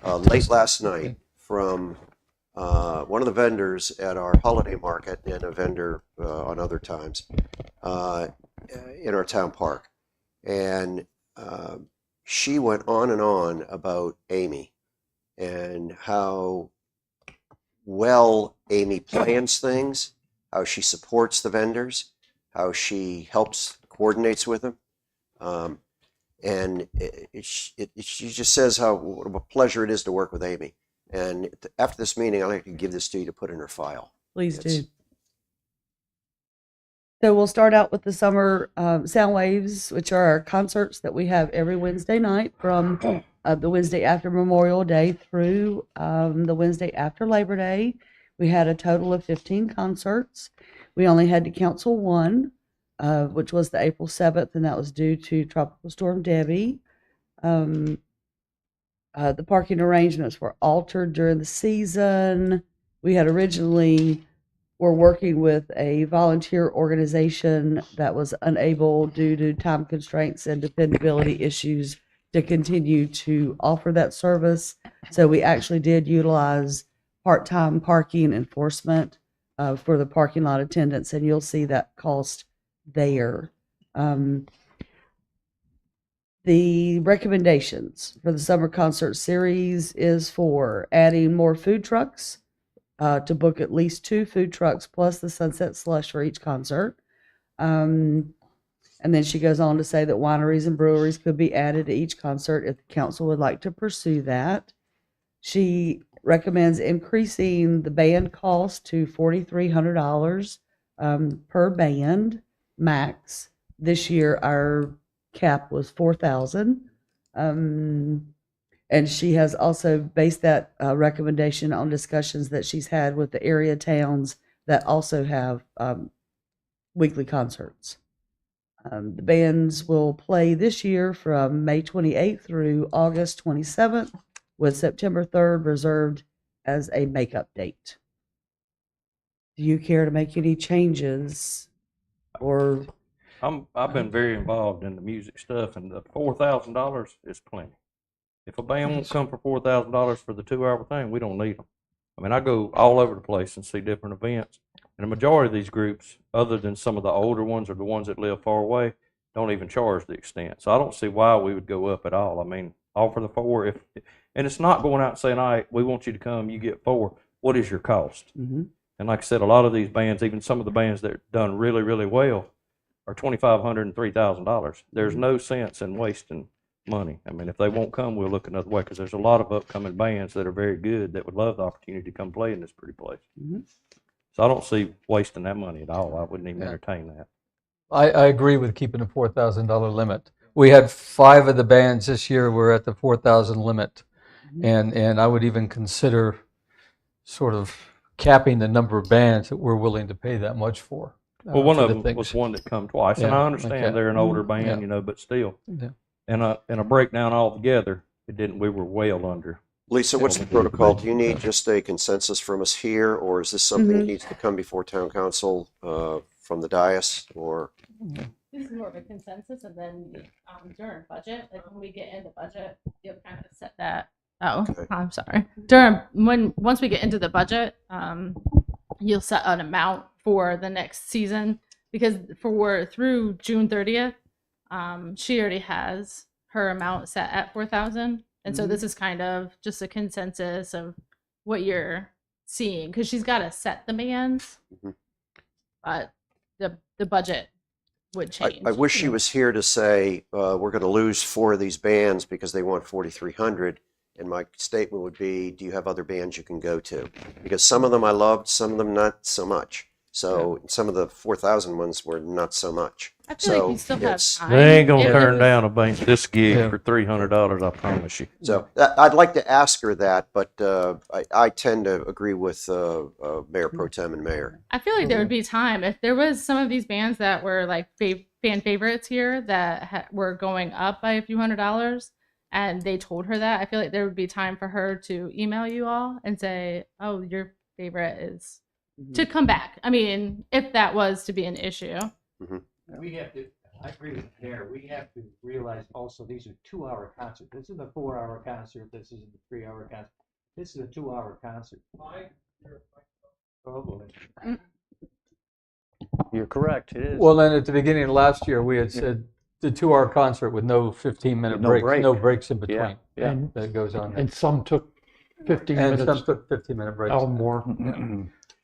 late last night from one of the vendors at our holiday market and a vendor on other times in our town park. And she went on and on about Amy and how well Amy plans things, how she supports the vendors, how she helps, coordinates with them. And she just says what a pleasure it is to work with Amy. And after this meeting, I'd like to give this to you to put in her file. Please do. So we'll start out with the summer sound waves, which are our concerts that we have every Wednesday night from the Wednesday after Memorial Day through the Wednesday after Labor Day. We had a total of 15 concerts. We only had to cancel one, which was the April 7th, and that was due to Tropical Storm Debbie. The parking arrangements were altered during the season. We had originally were working with a volunteer organization that was unable, due to time constraints and dependability issues, to continue to offer that service. So we actually did utilize part-time parking enforcement for the parking lot attendants, and you'll see that cost there. The recommendations for the summer concert series is for adding more food trucks, to book at least 2 food trucks plus the Sunset Slush for each concert. And then she goes on to say that wineries and breweries could be added to each concert if the council would like to pursue that. She recommends increasing the band cost to $4,300 per band max. This year, our cap was $4,000. And she has also based that recommendation on discussions that she's had with the area towns that also have weekly concerts. The bands will play this year from May 28th through August 27th, with September 3rd reserved as a makeup date. Do you care to make any changes? Or I've been very involved in the music stuff, and the $4,000 is plenty. If a band won't come for $4,000 for the 2-hour thing, we don't need them. I mean, I go all over the place and see different events, and the majority of these groups, other than some of the older ones or the ones that live far away, don't even charge the extent. So I don't see why we would go up at all. I mean, offer the 4 and it's not going out and saying, all right, we want you to come, you get 4. What is your cost? mm-hmm. And like I said, a lot of these bands, even some of the bands that are done really, really well, are $2,500 and $3,000. There's no sense in wasting money. I mean, if they won't come, we'll look another way, because there's a lot of upcoming bands that are very good that would love the opportunity to come play in this pretty place. Mm-hmm. So I don't see wasting that money at all. I wouldn't even entertain that. I agree with keeping a $4,000 limit. We had 5 of the bands this year were at the 4,000 limit. And I would even consider sort of capping the number of bands that we're willing to pay that much for. Well, one for of the them things. was one that come twice, and Yeah, I understand okay. they're an older band, Yeah. but still. Yeah. And a breakdown altogether, it didn't. We were well under. Lisa, what's the protocol? Do you need just a consensus from us here, or is this something that needs to come before town council from the dais, or? This is more of a consensus, and then during budget, like when we get into budget, you'll kind of set that. Oh, Okay. I'm sorry. Once we get into the budget, you'll set an amount for the next season, because through June 30th, she already has her amount set at 4,000, and so this is kind of just a consensus of what you're seeing, because she's got to set the bands, but the budget would change. I wish she was here to say we're going to lose 4 of these bands because they want 4,300, And my statement would be, do you have other bands you can go to? Because some of them I loved, some of them not so much. So some of the 4,000 ones were not so much. I feel like So you still have it's- time. They ain't gonna If it turn was- down a bank this gig Yeah. for $300, I promise you. So I'd like to ask her that, but I tend to agree with Mayor Pro Tem and Mayor. I feel like there would be time if there was some of these bands that were like fan favorites here that were going up by a few $100s, and they told her that. I feel like there would be time for her to email you all and say, "Oh, your favorite is to come back." I mean, if that was to be an issue. We have to, I agree with Mayor, we have to realize also these are 2-hour concerts. This isn't a 4-hour concert, this isn't a 3-hour concert. This is a 2-hour concert. Oh, boy. You're correct, it is. Well, then at the beginning of last year, we had said the 2-hour concert with no 15-minute No breaks, break. no breaks in between. Yeah, yeah. And, That goes on. and some took 15 And some minutes took 15-minute breaks. or more.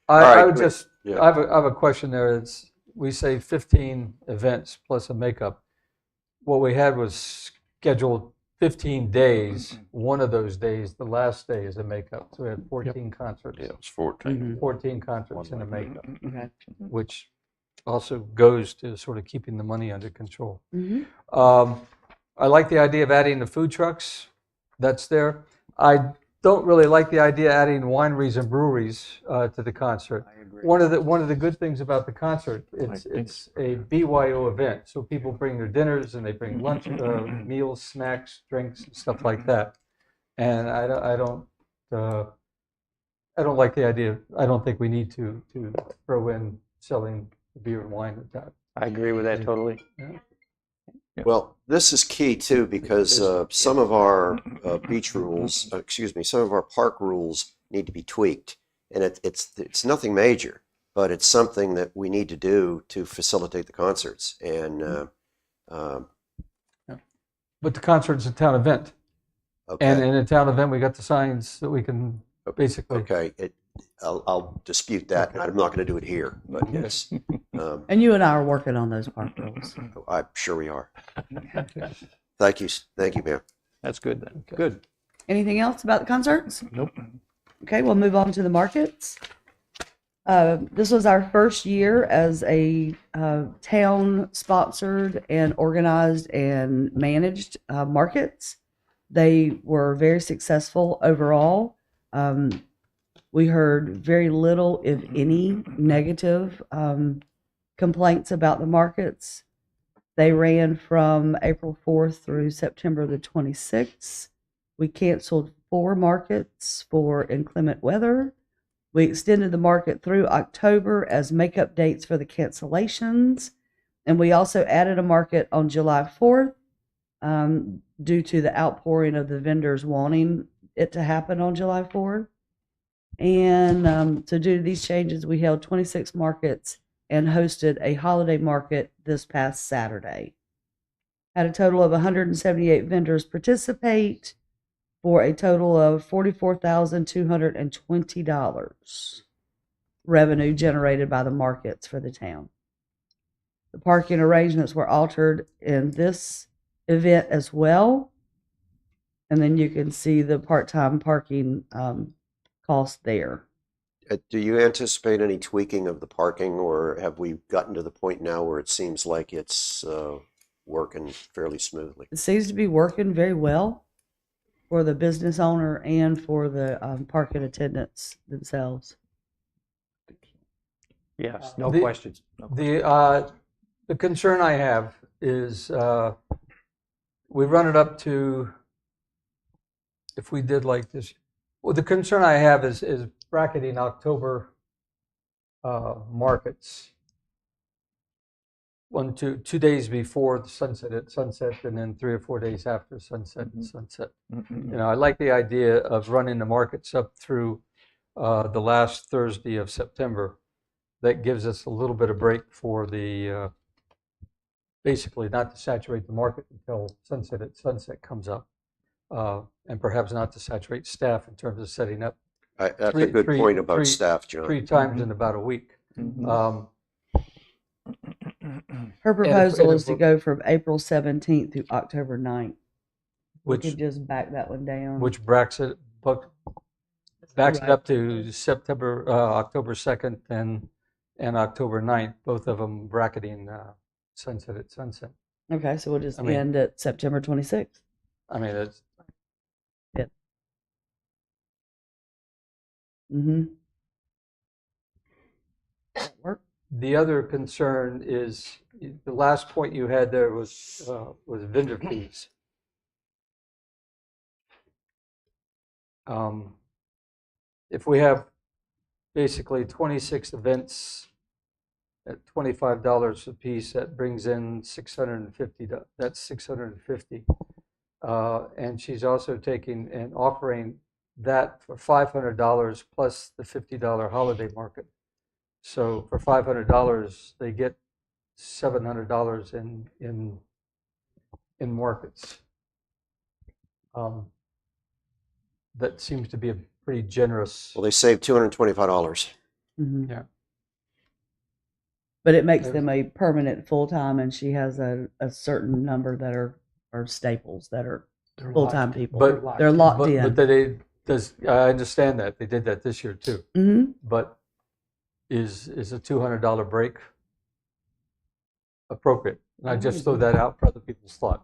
I right, would great. just, Yeah. I have a question there. It's, we say 15 events plus a makeup. What we had was scheduled 15 days. One of those days, the last day is a makeup. So we had 14 concerts. Yeah, it was 14. 14 concerts and a makeup, Okay. which also goes to sort of keeping the money under control. Mhm. I like the idea of adding the food trucks. That's there. I don't really like the idea of adding wineries and breweries to the concert. I agree. One of the good things about the concert, it's a BYO event. So people bring their dinners and they bring lunch, meals, snacks, drinks, stuff like that. And I don't like the idea. I don't think we need to throw in selling beer and wine at that. I agree with that totally. Well, this is key too, because some of our beach rules, some of our park rules need to be tweaked. And it's nothing major, but it's something that we need to do to facilitate the concerts. And But the concert's a town event. And okay, in a town event, we got the signs that we can basically. okay, I'll dispute that. I'm not going to do it here, but yes, And you and I are working on those park rules. I'm sure we are. Thank you, ma'am. That's good then. Good. Anything else about the concerts? Nope. Okay, we'll move on to the markets. This was our first year as a town-sponsored and organized and managed markets. They were very successful overall. We heard very little, if any, negative complaints about the markets. They ran from April 4th through September the 26th. We canceled 4 markets for inclement weather. We extended the market through October as makeup dates for the cancellations. And we also added a market on July 4th due to the outpouring of the vendors wanting it to happen on July 4th. And so due to these changes, we held 26 markets and hosted a holiday market this past Saturday. Had a total of 178 vendors participate for a total of $44,220 revenue generated by the markets for the town. The parking arrangements were altered in this event as well. And then you can see the part-time parking cost there. Do you anticipate any tweaking of the parking, or have we gotten to the point now where it seems like it's working fairly smoothly? It seems to be working very well for the business owner and for the parking attendants themselves. Yes, no The- questions. No The concern I have is we run it up to, if we did like this, well, the concern I have is bracketing October markets. 2 days before the sunset at sunset, and then 3 or 4 days after sunset and sunset. You know, I like the idea of running the markets up through the last Thursday of September. That gives us a little bit of break for the, basically not to saturate the market until sunset at sunset comes up. And perhaps not to saturate staff in terms of setting up That's a Three- good three- point about three- staff, John. 3 times in about a week. Her proposal and is to if- go from April 17th through October 9th. We which, could just back that one down. which backs it Right. up to October 2nd and October 9th, both of them bracketing sunset at sunset. Okay, so we'll just I mean- end at September 26th. I mean, it's, Mm-hmm. the other concern is, the last point you had there was vendor fees. If we have basically 26 events at $25 a piece, that brings in $650. That's $650. And she's also taking and offering that for $500 plus the $50 holiday market. So for $500, they get $700 in markets. That seems to be a pretty generous. Well, they saved $225. Mm-hmm. Yeah. But it makes them a permanent full-time, and she has a certain number that are staples, that are They're full-time locked- people. But They're locked but, in. but I understand that they did that this year too. Mm-hmm. But is a $200 break appropriate? And I just throw that out for other people's thought.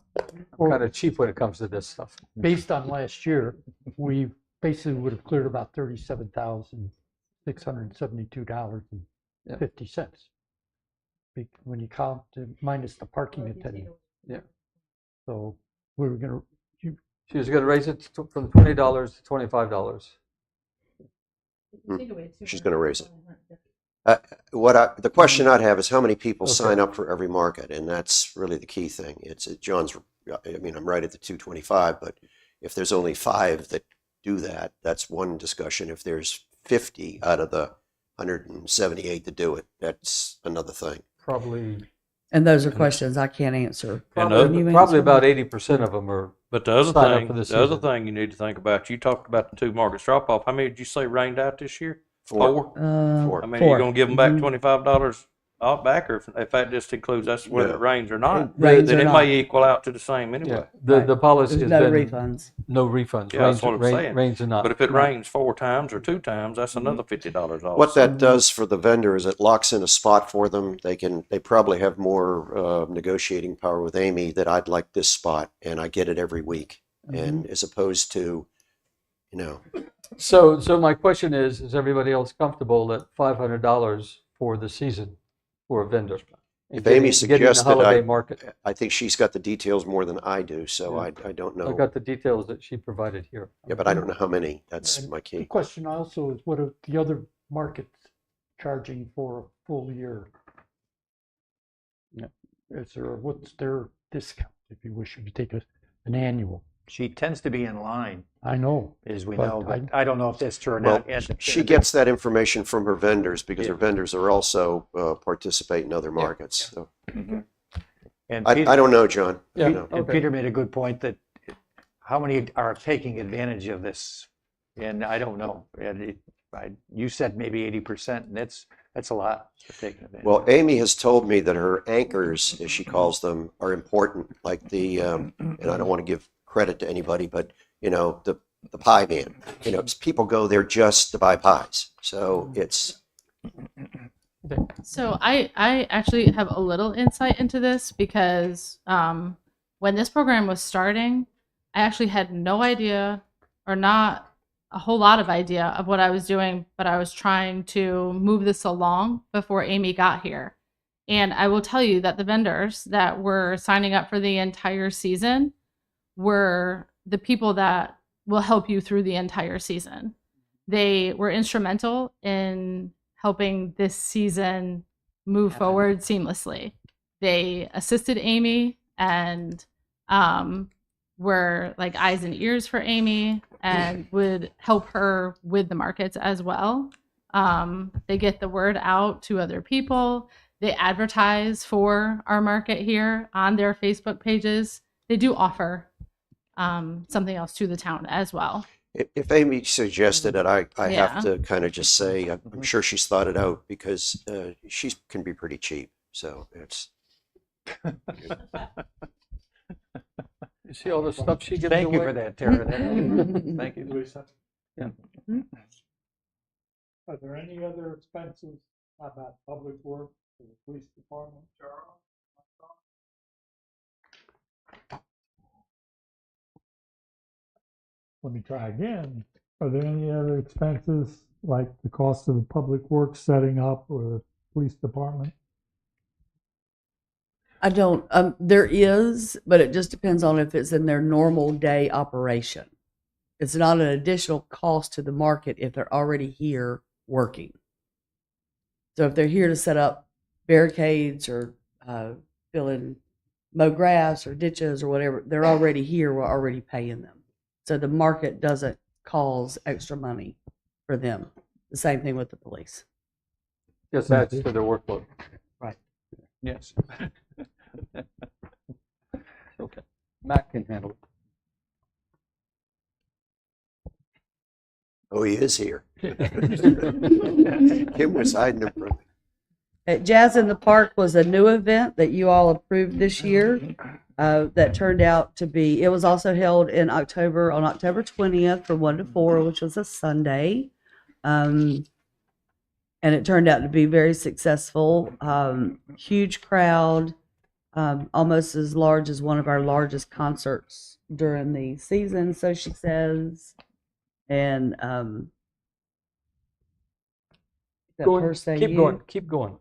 I'm kind of cheap when it comes to this stuff. Based on last year, we basically would have cleared about $37,672.50. When you count minus the parking attendant. Yeah. So we were gonna, She was going to raise it from $20 to $25. She's going to raise it. The question I'd have is how many people sign up for every market, and that's really the key thing. It's John's. I mean, I'm right at the 225, but if there's only 5 that do that, that's one discussion. If there's 50 out of the 178 that do it, that's another thing. Probably And those are questions I can't answer. And Can you probably answer about them? 80% of them are. But the other Sign up thing, for the the other season. thing you need to think about, you talked about the 2 markets drop off. How many did you say rained out this year? 4. 4? Four. I mean, Four. you're gonna give them back Mhm. $25 off back, or if that just includes that's whether Yeah. it rains or not, Rains then or it not. may equal out to the same anyway. The policy There's has no been refunds. no refunds. Yeah, that's what I'm saying. Rains or not. But if it rains 4 times or 2 times, that's another $50 off. What that does for the vendor is it locks in a spot for them. They probably have more negotiating power with Amy that I'd like this spot and I get it every week. And as opposed to, So my question is everybody else comfortable at $500 for the season for a vendor? And If Amy getting the suggested, holiday market. I think she's got the details more than I do, so Yeah. I don't I know. got the details that she provided here. Yeah, but I don't know how many. That's And my the key. question also is, what are the other markets charging for a full year? Yeah. What's their discount if you wish to take an annual? She tends to be in line, I know. as we But know, but I don't know if that's true or Well, not. And- she gets that information from her vendors because her Yeah. vendors are also participate in other markets. So And I Peter, don't know, John. Yeah. You know. and Peter made a good point that how many are taking advantage of this? And I don't know. And you said maybe 80%, and that's a lot for taking advantage. Well, Amy has told me that her anchors, as she calls them, are important. Like and I don't want to give credit to anybody, but the pie man. People go there just to buy pies. So it's So I actually have a little insight into this because when this program was starting, I actually had no idea or not a whole lot of idea of what I was doing, but I was trying to move this along before Amy got here. And I will tell you that the vendors that were signing up for the entire season were the people that will help you through the entire season. They were instrumental in helping this season move forward seamlessly. They assisted Amy and were like eyes and ears for Amy and would help her with the markets as well. They get the word out to other people. They advertise for our market here on their Facebook pages. They do offer something else to the town as well. if Amy suggested it, I Yeah. have to kind of just say I'm sure she's thought it out because she can be pretty cheap. So it's You see all the stuff she gives Thank you away? for that, Tara. Thank you. Lisa. Yeah. Are there any other expenses about public work for the police department? Let me try again. Are there any other expenses like the cost of the public works setting up or the police department? I don't, there is, but it just depends on if it's in their normal day operation. It's not an additional cost to the market if they're already here working. So if they're here to set up barricades or mow grass or ditches or whatever, they're already here, we're already paying them. So the market doesn't cause extra money for them. The same thing with the police. Just adds to their workload. Right. Yes. Okay. Matt can handle it. Oh, he is here. Kim was hiding in front. Jazz in the Park was a new event that you all approved this year that turned out to be, it was also held in October, on October 20th from 1 to 4, which was a Sunday. And it turned out to be very successful. Huge crowd, almost as large as one of our largest concerts during the season, so she says. And that Go per on, se keep you? going, keep going.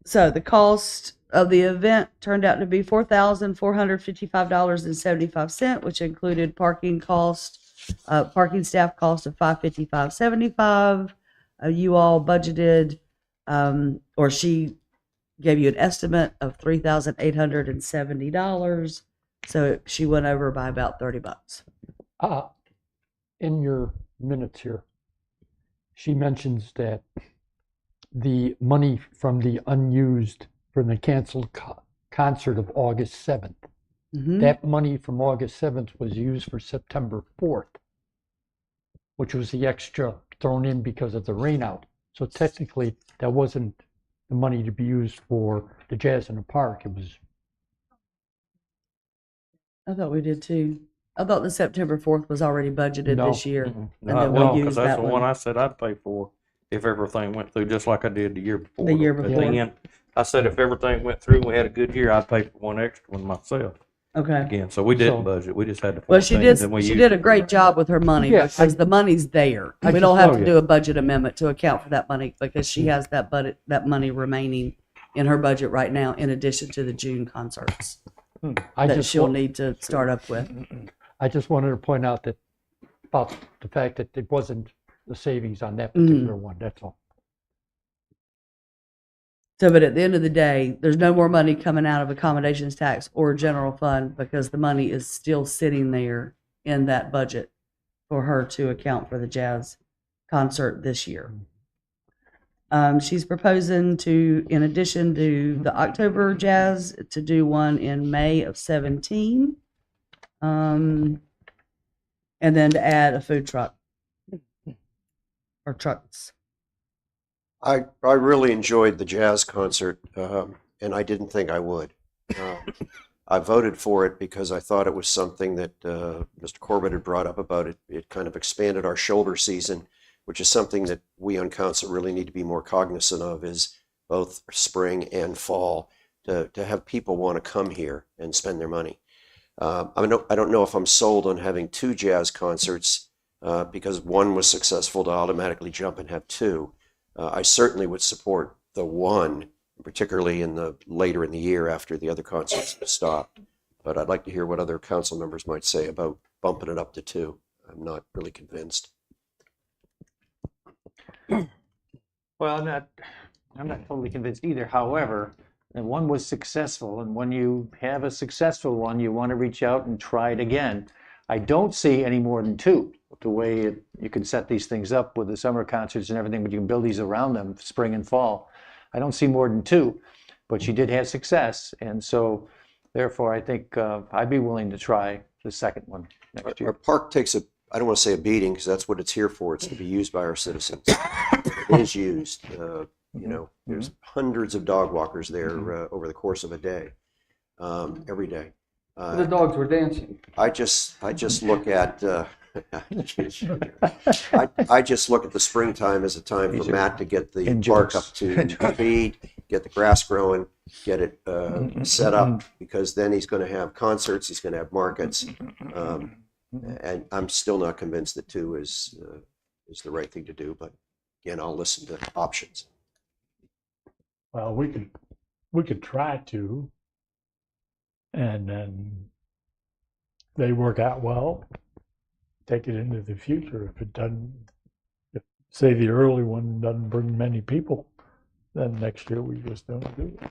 So the cost of the event turned out to be $4,455.75, which included parking cost, parking staff cost of $555.75. You all budgeted, or she gave you an estimate of $3,870. So she went over by about $30. In your minutes here, she mentions that the money from the unused, from the canceled concert of August 7th, that money from August 7th was used for September 4th, which was the extra thrown in because of the rain out. So technically, that wasn't the money to be used for the Jazz in the Park. It was. I thought we did too. I thought the September 4th was already budgeted No. this year. Mm-mm. And then No, we because used that's that the one one. I said I'd pay for if everything went through, just like I did the year before. The year At before. the end, I said if everything went through and we had a good year, I'd pay for one extra one myself Okay. again. So we didn't So- budget. We just had the Well, 14, she and then we did. She used did a it. great job with her money Yeah, because the money's there. I We don't just- have oh, to yeah. do a budget amendment to account for that money because she has that money remaining in her budget right now, in addition to the June concerts I that just she'll wa- need to start up with. I just wanted to point out that about the fact that it wasn't the savings on that particular one. That's all. So, but at the end of the day, there's no more money coming out of accommodations tax or general fund because the money is still sitting there in that budget for her to account for the jazz concert this year. She's proposing to, in addition to the October jazz, to do one in May of 17. And then to add a food truck or trucks. I really enjoyed the jazz concert, and I didn't think I would. I voted for it because I thought it was something that Mr. Corbett had brought up about it. It kind of expanded our shoulder season, which is something that we on council really need to be more cognizant of, is both spring and fall, to have people want to come here and spend their money. I don't know if I'm sold on having 2 jazz concerts because one was successful to automatically jump and have 2. I certainly would support the one, particularly later in the year after the other concerts have stopped. But I'd like to hear what other council members might say about bumping it up to 2. I'm not really convinced. Well, I'm not totally convinced either. However, one was successful, and when you have a successful one, you want to reach out and try it again. I don't see any more than 2. The way you can set these things up with the summer concerts and everything, but you can build these around them, spring and fall. I don't see more than 2, but she did have success, and so therefore I think I'd be willing to try the second one next Our year. park takes I don't want to say a beating because that's what it's here for. It's to be used by our citizens. It is used. You know, there's hundreds of dog walkers there over the course of a day, every day. The dogs were dancing. I just look at I just look at the springtime as a time for Matt to get the park up to speed, get the grass growing, get it set up, because then he's going to have concerts, he's going to have markets, and I'm still not convinced that 2 is the right thing to do. But again, I'll listen to options. Well, we could try to, and then they work out well, take it into the future. If it doesn't, if say the early one doesn't bring many people, then next year we just don't do it.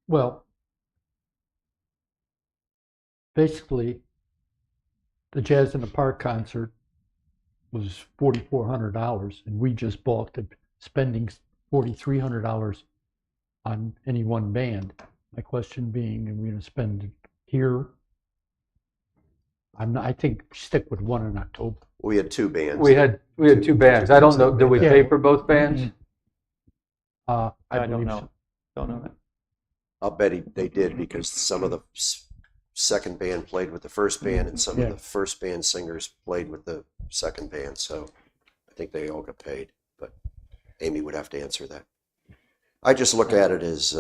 Well, basically, the Jazz in the Park concert was $4,400, and we just balked at spending $4,300 on any one band. My question being, are we going to spend it here? I think stick with one in October. We had 2 bands. We had 2 bands. I don't know, did we pay for both bands? I don't believe know. so. Don't know that. I'll bet they did, because some of the second band played with the first band, and some of the first band singers played with the second band. So I think they all got paid, but Amy would have to answer that. I just look at it as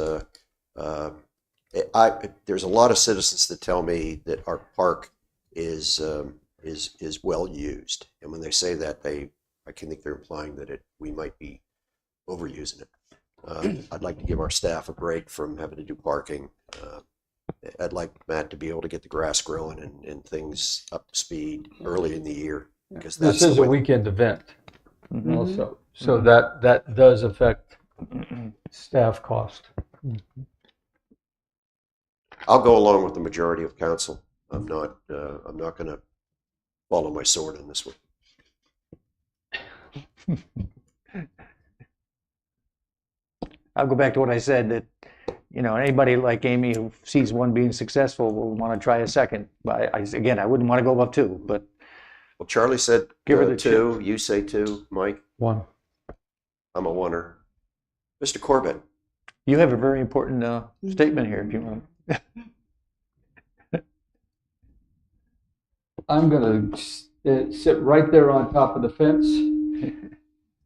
there's a lot of citizens that tell me that our park is well used, and when they say that, I can think they're implying that we might be overusing it. I'd like to give our staff a break from having to do parking. I'd like Matt to be able to get the grass growing and things up to speed early in the year, because that's This is the a way. weekend event also, so that does affect staff cost. I'll go along with the majority of council. I'm not going to follow my sword on this one. I'll go back to what I said, that, you know, anybody like Amy who sees one being successful will want to try a second. But again, I wouldn't want to go above 2, but Well, Charlie said Give her the 2. You say 2. Mike, One. I'm a 1er. Mr. Corbett, you have a very important statement here if you want. I'm going to sit right there on top of the fence.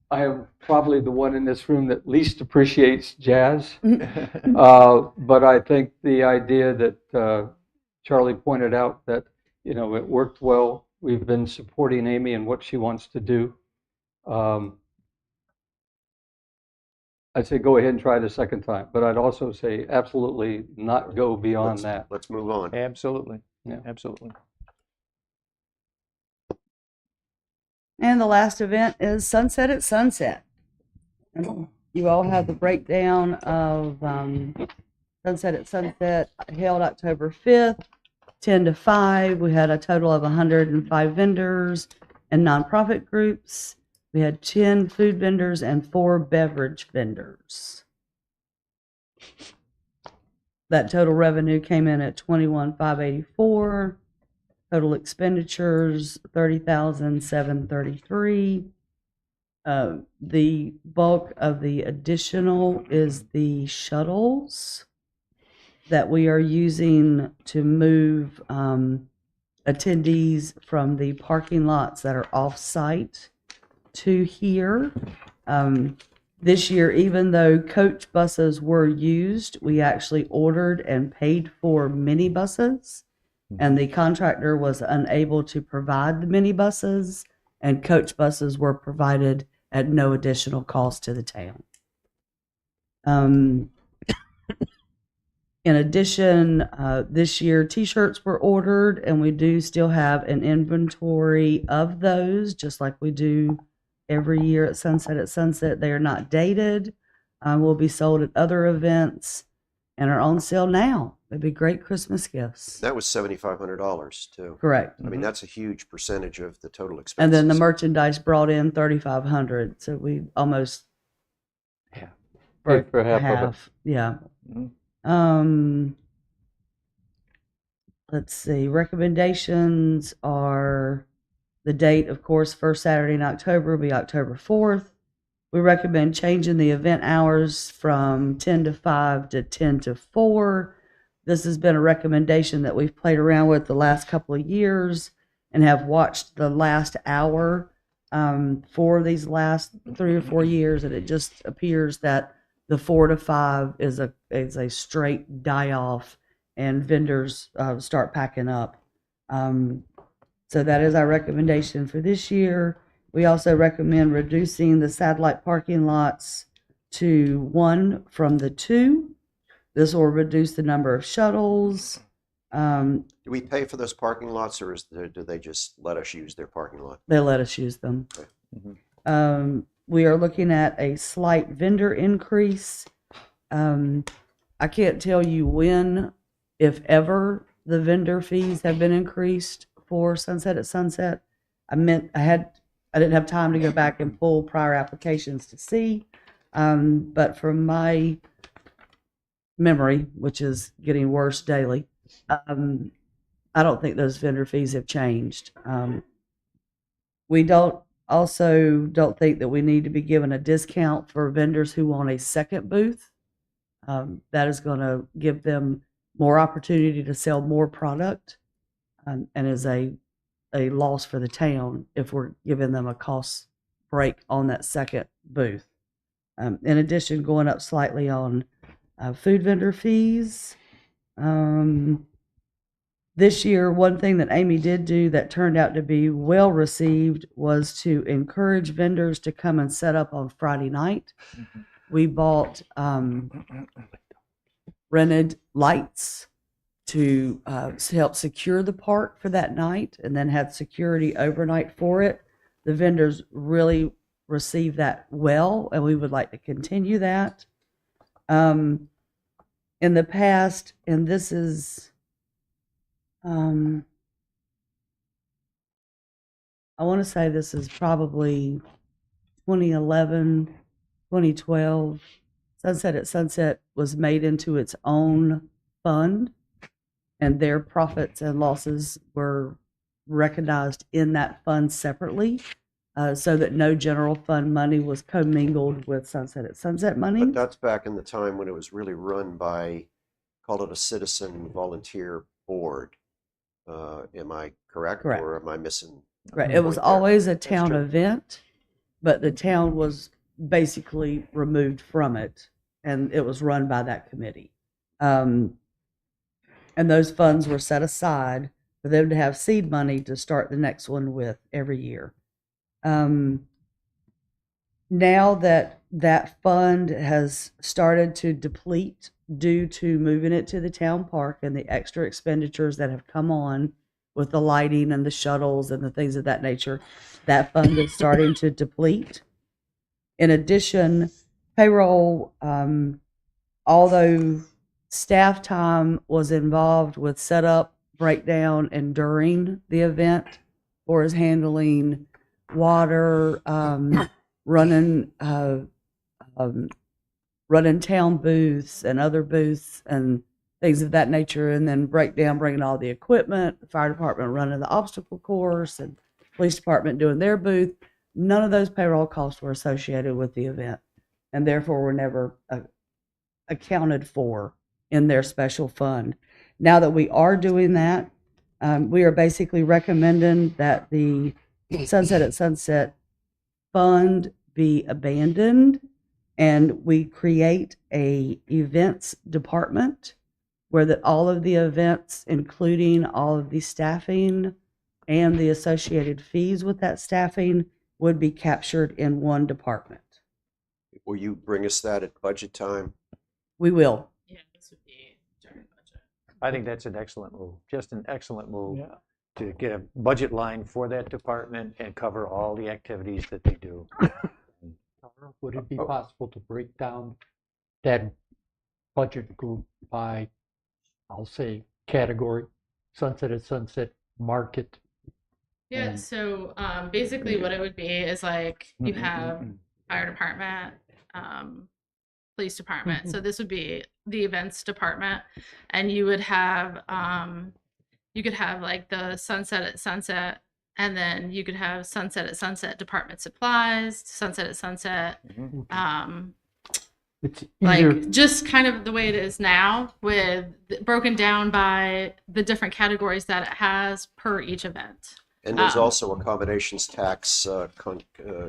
I am probably the one in this room that least appreciates jazz. But I think the idea that Charlie pointed out, that, you know, it worked well. We've been supporting Amy in what she wants to do. I'd say go ahead and try it a second time, but I'd also say absolutely not go beyond that. let's move on. Absolutely. Yeah. Absolutely. And the last event is Sunset at Sunset. And you all have the breakdown of Sunset at Sunset held October 5th, 10 to 5. We had a total of 105 vendors and nonprofit groups. We had 10 food vendors and 4 beverage vendors. That total revenue came in at $21,584. Total expenditures $30,733. The bulk of the additional is the shuttles that we are using to move attendees from the parking lots that are off-site to here. This year, even though coach buses were used, we actually ordered and paid for minibuses, and the contractor was unable to provide the minibuses, and coach buses were provided at no additional cost to the town. In addition, this year T-shirts were ordered, and we do still have an inventory of those, just like we do every year at Sunset at Sunset. They are not dated, will be sold at other events, and are on sale now. They'd be great Christmas gifts. That was $7,500 too. Correct. I mean, that's a huge percentage of the total expenses. And then the merchandise brought in $3,500, so we almost Paid for half of it. Yeah. Mhm. Let's see. Recommendations are the date, of course, first Saturday in October will be October 4th. We recommend changing the event hours from 10 to 5 to 10 to 4. This has been a recommendation that we've played around with the last couple of years and have watched the last hour for these last 3 or 4 years, and it just appears that the 4 to 5 is a straight die off, and vendors start packing up. So that is our recommendation for this year. We also recommend reducing the satellite parking lots to 1 from the 2. This will reduce the number of shuttles. Do we pay for those parking lots, or do they just let us use their parking lot? They let us use them. Okay. We are looking at a slight vendor increase. I can't tell you when, if ever, the vendor fees have been increased for Sunset at Sunset. I didn't have time to go back and pull prior applications to see, but from my memory, which is getting worse daily, I don't think those vendor fees have changed. We don't think that we need to be given a discount for vendors who want a second booth. That is going to give them more opportunity to sell more product, and is a loss for the town if we're giving them a cost break on that second booth. In addition, going up slightly on food vendor fees. This year, one thing that Amy did do that turned out to be well received was to encourage vendors to come and set up on Friday night. We bought rented lights to help secure the park for that night, and then had security overnight for it. The vendors really received that well, and we would like to continue that. In the past, and this is, I want to say this is probably 2011, 2012. Sunset at Sunset was made into its own fund, and their profits and losses were recognized in that fund separately, so that no general fund money was commingled with Sunset at Sunset money. But that's back in the time when it was really run by, call it a citizen volunteer board. Am I correct? Correct. Or am I missing? Right. a It was point there? always a That's town true. event, but the town was basically removed from it, and it was run by that committee. And those funds were set aside for them to have seed money to start the next one with every year. Now that that fund has started to deplete due to moving it to the town park and the extra expenditures that have come on with the lighting and the shuttles and the things of that nature, that fund is starting to deplete. In addition, payroll, although staff time was involved with setup, breakdown, and during the event, or is handling water, running town booths and other booths and things of that nature, and then breakdown, bringing all the equipment, the fire department running the obstacle course, and police department doing their booth. None of those payroll costs were associated with the event, and therefore were never accounted for in their special fund. Now that we are doing that, we are basically recommending that the Sunset at Sunset fund be abandoned, and we create a events department where that all of the events, including all of the staffing and the associated fees with that staffing, would be captured in one department. Will you bring us that at budget time? We will. Yeah, this would be during budget. I think that's an excellent move, just an excellent move Yeah. to get a budget line for that department and cover all the activities that they do. Would it be possible to break down that budget group by, I'll say, category? Sunset at Sunset, market. Yeah, so basically what it would be is like you have fire department, police department. So this would be the events department, and you would have you could have like the Sunset at Sunset And then you could have Sunset at Sunset Department Supplies, Sunset at Sunset, It's like easier, just kind of the way it is now, with broken down by the different categories that it has per each event. And there's also accommodations tax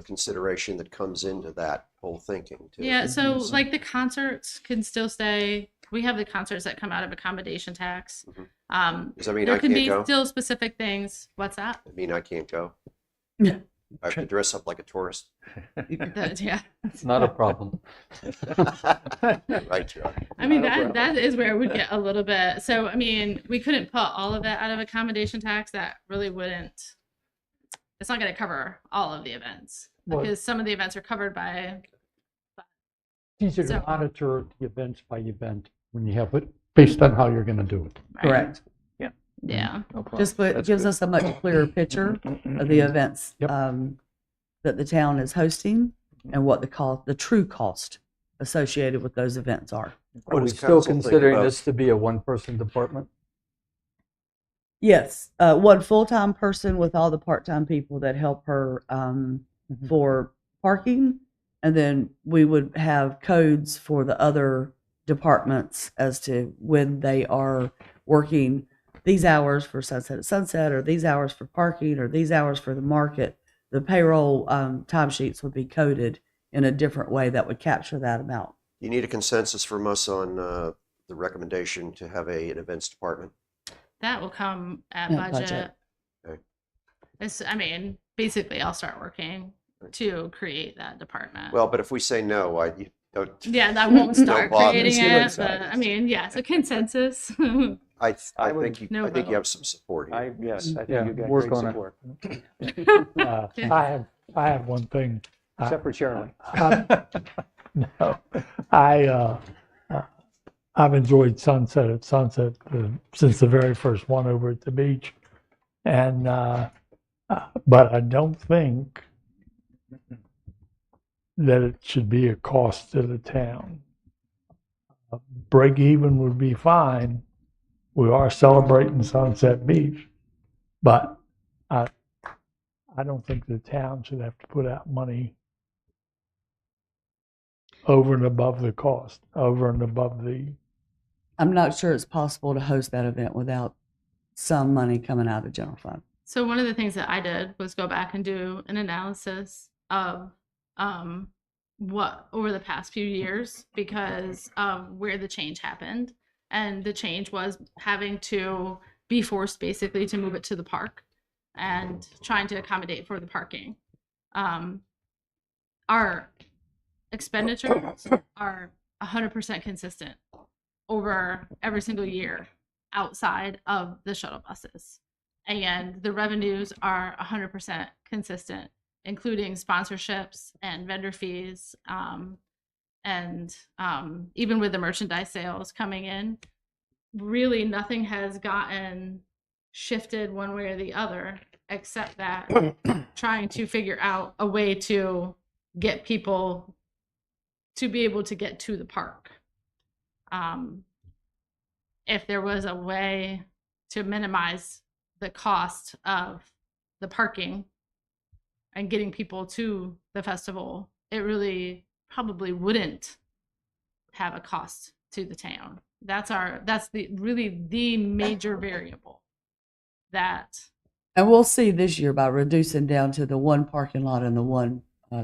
consideration that comes into that whole thinking too. Yeah, so like the concerts can still stay. We have the concerts that come out of accommodation tax. Does that mean There I can can't be go? still specific things. What's that? I mean, I can't go. Yeah. I have to dress up like a tourist. Yeah. it's not a problem. Right, Joe. I mean, that is where it would get a little bit. So, I mean, we couldn't put all of it out of accommodation tax. That really wouldn't, it's not going to cover all of the events, Well- because some of the events are covered by, It's easier So- to monitor the events by event when you have it, based on how you're going to do it. right? Correct. Yeah. No problem. Just That's gives good. us a much clearer picture of the events Yep. that the town is hosting and what the true cost associated with those events are. Are we does still council think considering about- this to be a one-person department? Yes, one full-time person with all the part-time people that help her for parking. And then we would have codes for the other departments as to when they are working these hours for Sunset at Sunset, or these hours for parking, or these hours for the market. The payroll timesheets would be coded in a different way that would capture that amount. You need a consensus from us on the recommendation to have an events department. That will come at Yeah, budget. budget. Okay. I mean, basically, I'll start working to create that department. Well, but if we say no, you don't. yeah, that won't start bother. creating See what it, it but says. I mean, yeah, so consensus. I I would- think you. No I think you vote. have some support here. Yes, I Yeah, think you got work great on it. support. I have one thing. Except for Charlie. No, I've enjoyed Sunset at Sunset since the very first one over at the beach, and but I don't think that it should be a cost to the town. Break even would be fine. We are celebrating Sunset Beach, but I don't think the town should have to put out money over and above the cost, over and above the. I'm not sure it's possible to host that event without some money coming out of the general fund. So one of the things that I did was go back and do an analysis of what over the past few years, because of where the change happened. And the change was having to be forced basically to move it to the park and trying to accommodate for the parking. Our expenditures are 100% consistent over every single year outside of the shuttle buses. And the revenues are 100% consistent, including sponsorships and vendor fees. Even with the merchandise sales coming in, really nothing has gotten shifted one way or the other, except that trying to figure out a way to get people to be able to get to the park. If there was a way to minimize the cost of the parking and getting people to the festival, it really probably wouldn't have a cost to the town. That's the major variable that. And we'll see this year by reducing down to the one parking lot and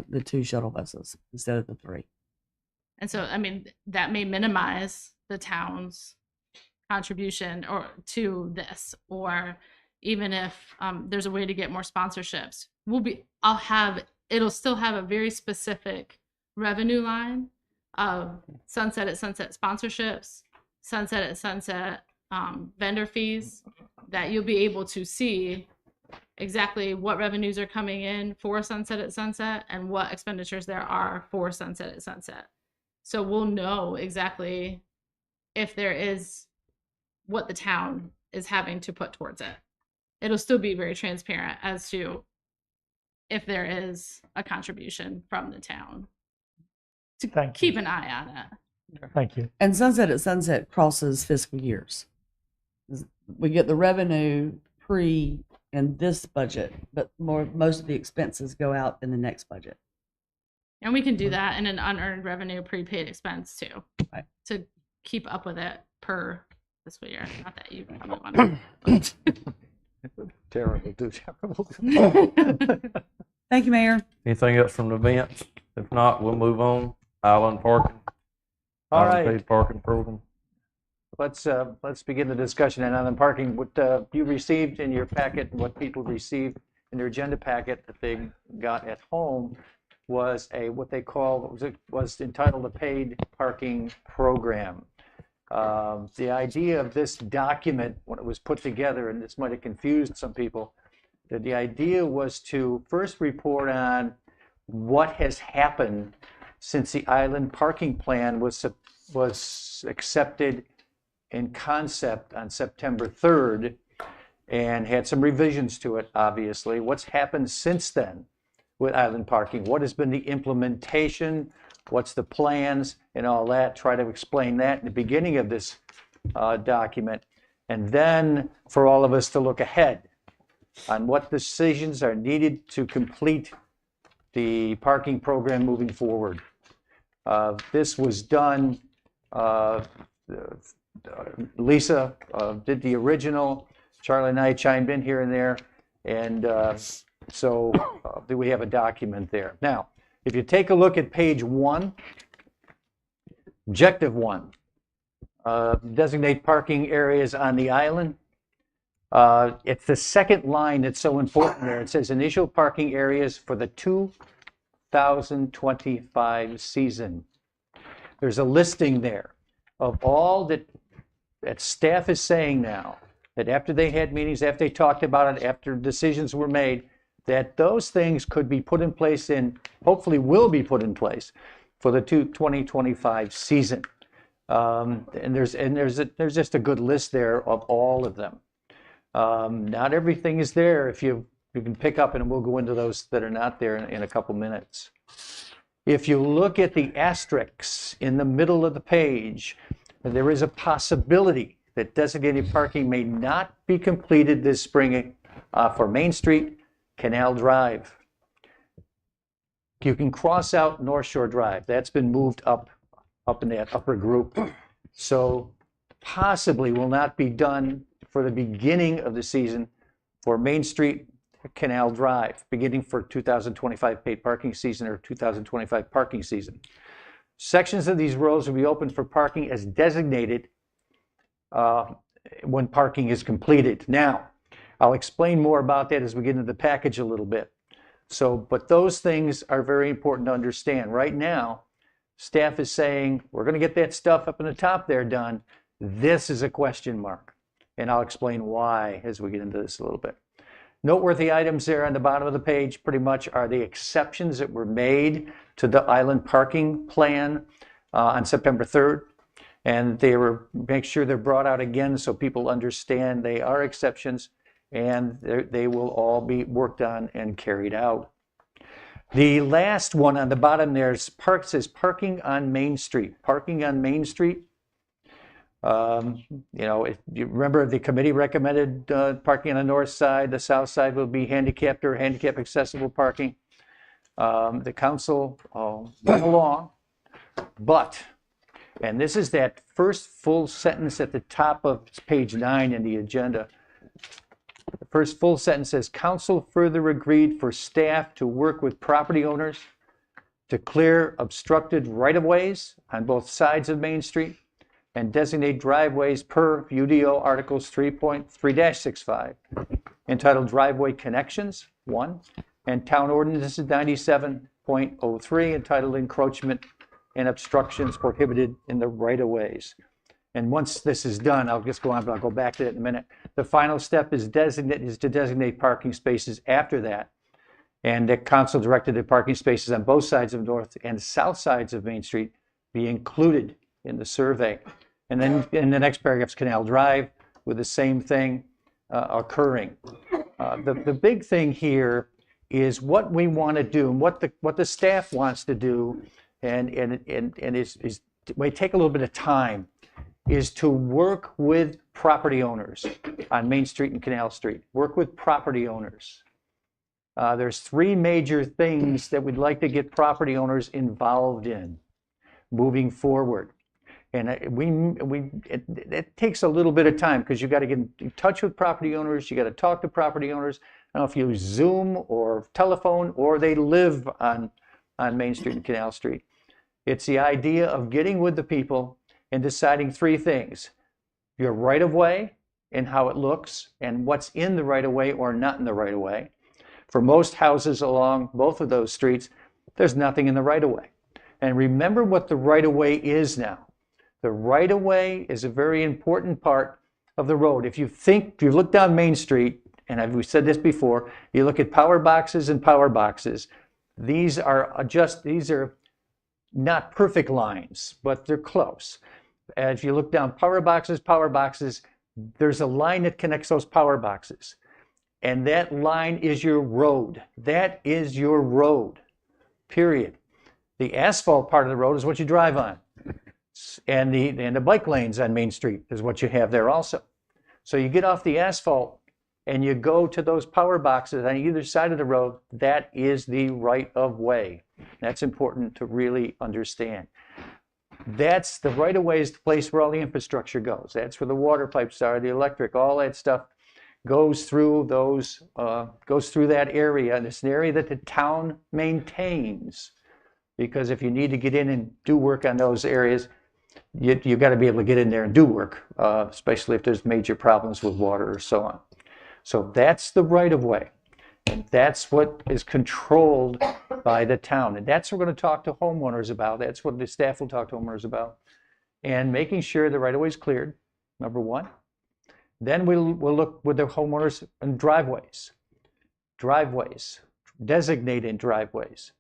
the two shuttle buses instead of the three. And so, I mean, that may minimize the town's contribution or to this, or even if there's a way to get more sponsorships, it'll still have a very specific revenue line of Sunset at Sunset sponsorships, Sunset at Sunset vendor fees, that you'll be able to see exactly what revenues are coming in for Sunset at Sunset and what expenditures there are for Sunset at Sunset. So we'll know exactly if there is what the town is having to put towards it. It'll still be very transparent as to if there is a contribution from the town. To Thank keep you. an eye on it. Thank you. And Sunset at Sunset crosses fiscal years. We get the revenue pre in this budget, but most of the expenses go out in the next budget. And we can do that in an unearned revenue prepaid expense too, Right. to keep up with it per fiscal year. Not that you probably want to. Terrible, do terrible. Thank you, Mayor. Anything else from the events? If not, we'll move on. Island parking. All Island right. paid parking program. Let's begin the discussion on island parking. What you received in your packet, what people received in their agenda packet that they got at home was what they call was entitled a paid parking program. The idea of this document, when it was put together, and this might have confused some people, that the idea was to first report on what has happened since the island parking plan was accepted in concept on September 3rd, and had some revisions to it, obviously. What's happened since then with island parking? What has been the implementation? What's the plans and all that? Try to explain that in the beginning of this document. And then for all of us to look ahead on what decisions are needed to complete the parking program moving forward. This was done, Lisa did the original, Charlie and I chimed in here and there, and so we have a document there. Now, if you take a look at page 1, objective 1, designate parking areas on the island. It's the second line that's so important there. It says initial parking areas for the 2025 season. There's a listing there of all that staff is saying now, that after they had meetings, after they talked about it, after decisions were made, that those things could be put in place hopefully will be put in place for the 2025 season. And there's just a good list there of all of them. Not everything is there. If you can pick up, and we'll go into those that are not there in a couple minutes. If you look at the asterisks in the middle of the page, there is a possibility that designated parking may not be completed this spring for Main Street, Canal Drive. You can cross out North Shore Drive. That's been moved up in that upper group. So possibly will not be done for the beginning of the season for Main Street, Canal Drive, beginning for 2025 paid parking season or 2025 parking season. Sections of these roads will be open for parking as designated when parking is completed. Now, I'll explain more about that as we get into the package a little bit. But those things are very important to understand. Right now, staff is saying, we're going to get that stuff up in the top there done. This is a question mark. And I'll explain why as we get into this a little bit. Noteworthy items there on the bottom of the page pretty much are the exceptions that were made to the island parking plan on September 3rd. And make sure they're brought out again so people understand they are exceptions, and they will all be worked on and carried out. The last one on the bottom there says parking on Main Street. Parking on Main Street. If you remember, the committee recommended parking on the north side. The south side will be handicapped or handicap accessible parking. The council went along, and this is that first full sentence at the top of page 9 in the agenda. The first full sentence says, council further agreed for staff to work with property owners to clear obstructed right-of-ways on both sides of Main Street and designate driveways per UDO Articles 3.3-65, entitled Driveway Connections, 1, and Town Ordinance 97.03, entitled Encroachment and Obstructions Prohibited in the Right-of-Ways. And once this is done, I'll just go on, but I'll go back to it in a minute. The final step is to designate parking spaces after that. And the council directed that parking spaces on both sides of north and south sides of Main Street be included in the survey. And then in the next paragraph, Canal Drive, with the same thing occurring. The big thing here is what we want to do, and what the staff wants to do, and it may take a little bit of time, is to work with property owners on Main Street and Canal Street. Work with property owners. There's 3 major things that we'd like to get property owners involved in moving forward. And it takes a little bit of time because you got to get in touch with property owners. You got to talk to property owners. I don't know if you use Zoom or telephone or they live on Main Street and Canal Street. It's the idea of getting with the people and deciding 3 things: your right of way and how it looks and what's in the right of way or not in the right of way. For most houses along both of those streets, there's nothing in the right of way. And remember what the right of way is now. The right of way is a very important part of the road. If you look down Main Street, and we've said this before, you look at power boxes and power boxes. These are not perfect lines, but they're close. As you look down power boxes, there's a line that connects those power boxes. And that line is your road. That is your road, period. The asphalt part of the road is what you drive on. And the bike lanes on Main Street is what you have there also. So you get off the asphalt and you go to those power boxes on either side of the road. That is the right of way. That's important to really understand. That's the right of way is the place where all the infrastructure goes. That's where the water pipes are, the electric, all that stuff goes through that area. And it's an area that the town maintains, because if you need to get in and do work on those areas, you got to be able to get in there and do work, especially if there's major problems with water or so on. So that's the right of way. And that's what is controlled by the town. And that's what we're going to talk to homeowners about. That's what the staff will talk to homeowners about. And making sure the right of way is cleared, number 1. Then we'll look with the homeowners and driveways, designated driveways.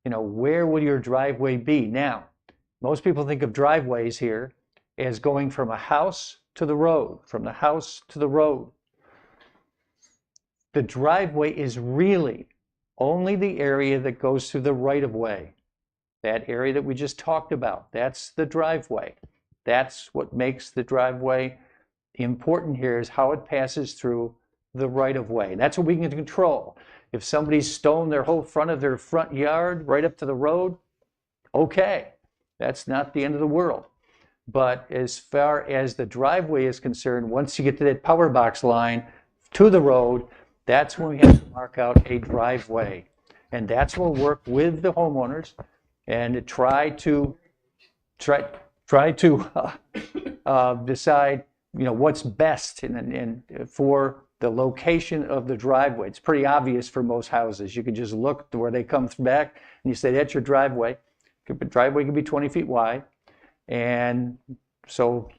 Where will your driveway be? Now, most people think of driveways here as going from a house to the road, from the house to the road. The driveway is really only the area that goes through the right of way. That area that we just talked about, that's the driveway. That's what makes the driveway important here, is how it passes through the right of way. That's what we can control. If somebody's stoned their whole front of their front yard right up to the road, okay, that's not the end of the world. But as far as the driveway is concerned, once you get to that power box line to the road, that's when we have to mark out a driveway. And that's when we'll work with the homeowners and try to decide what's best and for the location of the driveway. It's pretty obvious for most houses. You can just look to where they come back and you say, that's your driveway. The driveway can be 20 feet wide. And so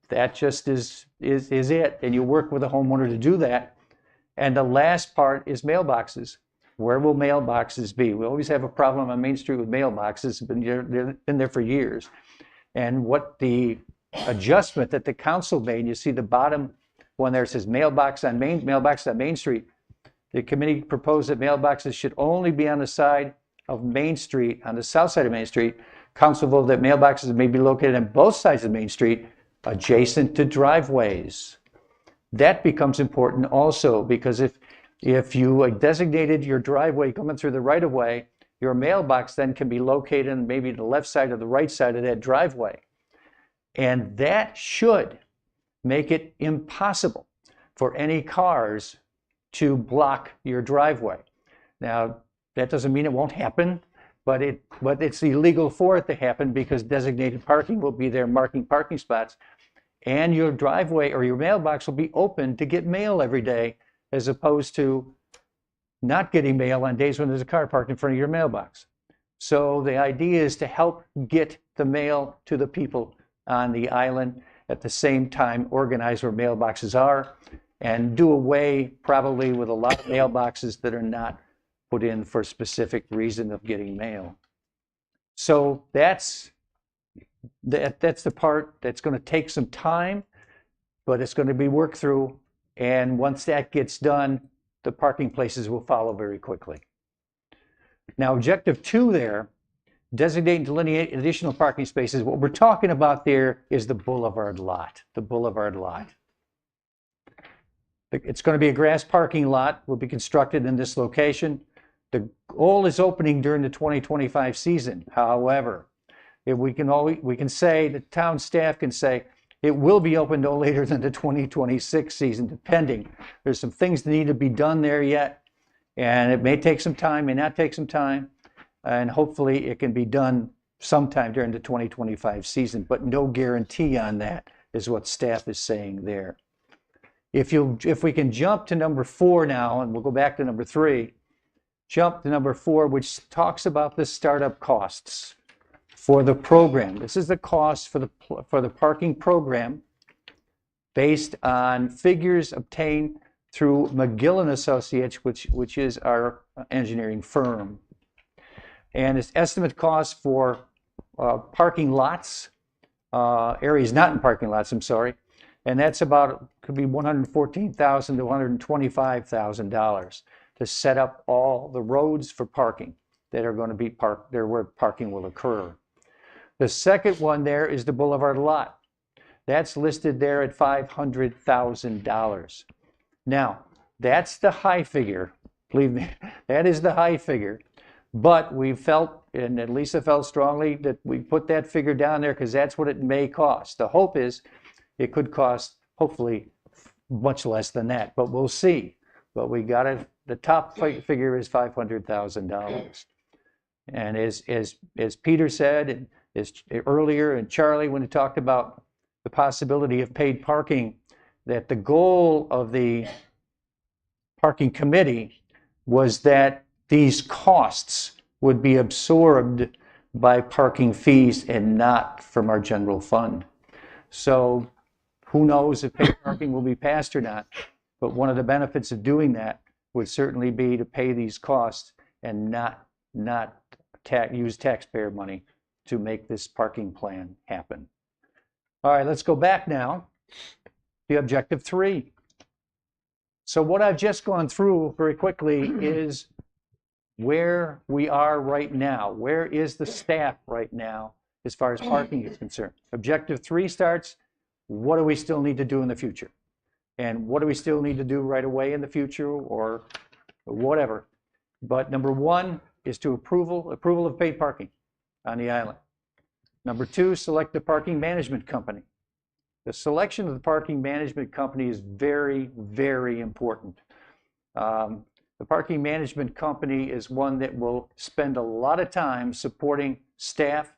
that just is it. And you work with a homeowner to do that. And the last part is mailboxes. Where will mailboxes be? We always have a problem on Main Street with mailboxes. They've been there for years. And what the adjustment that the council made, you see the bottom one there says mailbox on Main Street. The committee proposed that mailboxes should only be on the side of Main Street, on the south side of Main Street. Council voted that mailboxes may be located on both sides of Main Street, adjacent to driveways. That becomes important also, because if you designated your driveway coming through the right of way, your mailbox then can be located on maybe the left side or the right side of that driveway. And that should make it impossible for any cars to block your driveway. Now, that doesn't mean it won't happen, but it's illegal for it to happen, because designated parking will be there marking parking spots, and your driveway or your mailbox will be open to get mail every day, as opposed to not getting mail on days when there's a car parked in front of your mailbox. So the idea is to help get the mail to the people on the island, at the same time organize where mailboxes are, and do away probably with a lot of mailboxes that are not put in for a specific reason of getting mail. So that's the part that's going to take some time, but it's going to be worked through. And once that gets done, the parking places will follow very quickly. Now, objective 2 there Designate and delineate additional parking spaces. What we're talking about there is the boulevard lot, the boulevard lot. It's going to be a grass parking lot, will be constructed in this location. The goal is opening during the 2025 season. However, if we can say, the town staff can say, it will be open no later than the 2026 season, depending. There's some things that need to be done there yet, and it may take some time, may not take some time, and hopefully it can be done sometime during the 2025 season, but no guarantee on that is what staff is saying there. If we can jump to number 4 now, and we'll go back to number 3, jump to number 4, which talks about the startup costs for the program. This is the cost for the parking program based on figures obtained through McGill and Associates, which is our engineering firm. And its estimate cost for parking lots, areas not in parking lots, I'm sorry, and that's could be $114,000 to $125,000 to set up all the roads for parking that are going to be parked there where parking will occur. The second one there is the boulevard lot. That's listed there at $500,000. Now, that's the high figure. Believe me, that is the high figure. But we felt, and Lisa felt strongly, that we put that figure down there because that's what it may cost. The hope is it could cost, hopefully, much less than that, but we'll see. But we got it, the top figure is $500,000. And as Peter said, and as earlier, and Charlie, when he talked about the possibility of paid parking, that the goal of the parking committee was that these costs would be absorbed by parking fees and not from our general fund. So who knows if paid parking will be passed or not, but one of the benefits of doing that would certainly be to pay these costs and not use taxpayer money to make this parking plan happen. All right, let's go back now to objective 3. So what I've just gone through very quickly is where we are right now. Where is the staff right now as far as parking is concerned? Objective 3 starts, what do we still need to do in the future? And what do we still need to do right away in the future or whatever? But number 1 is to approval of paid parking on the island. Number 2, select the parking management company. The selection of the parking management company is very, very important. The parking management company is one that will spend a lot of time supporting staff,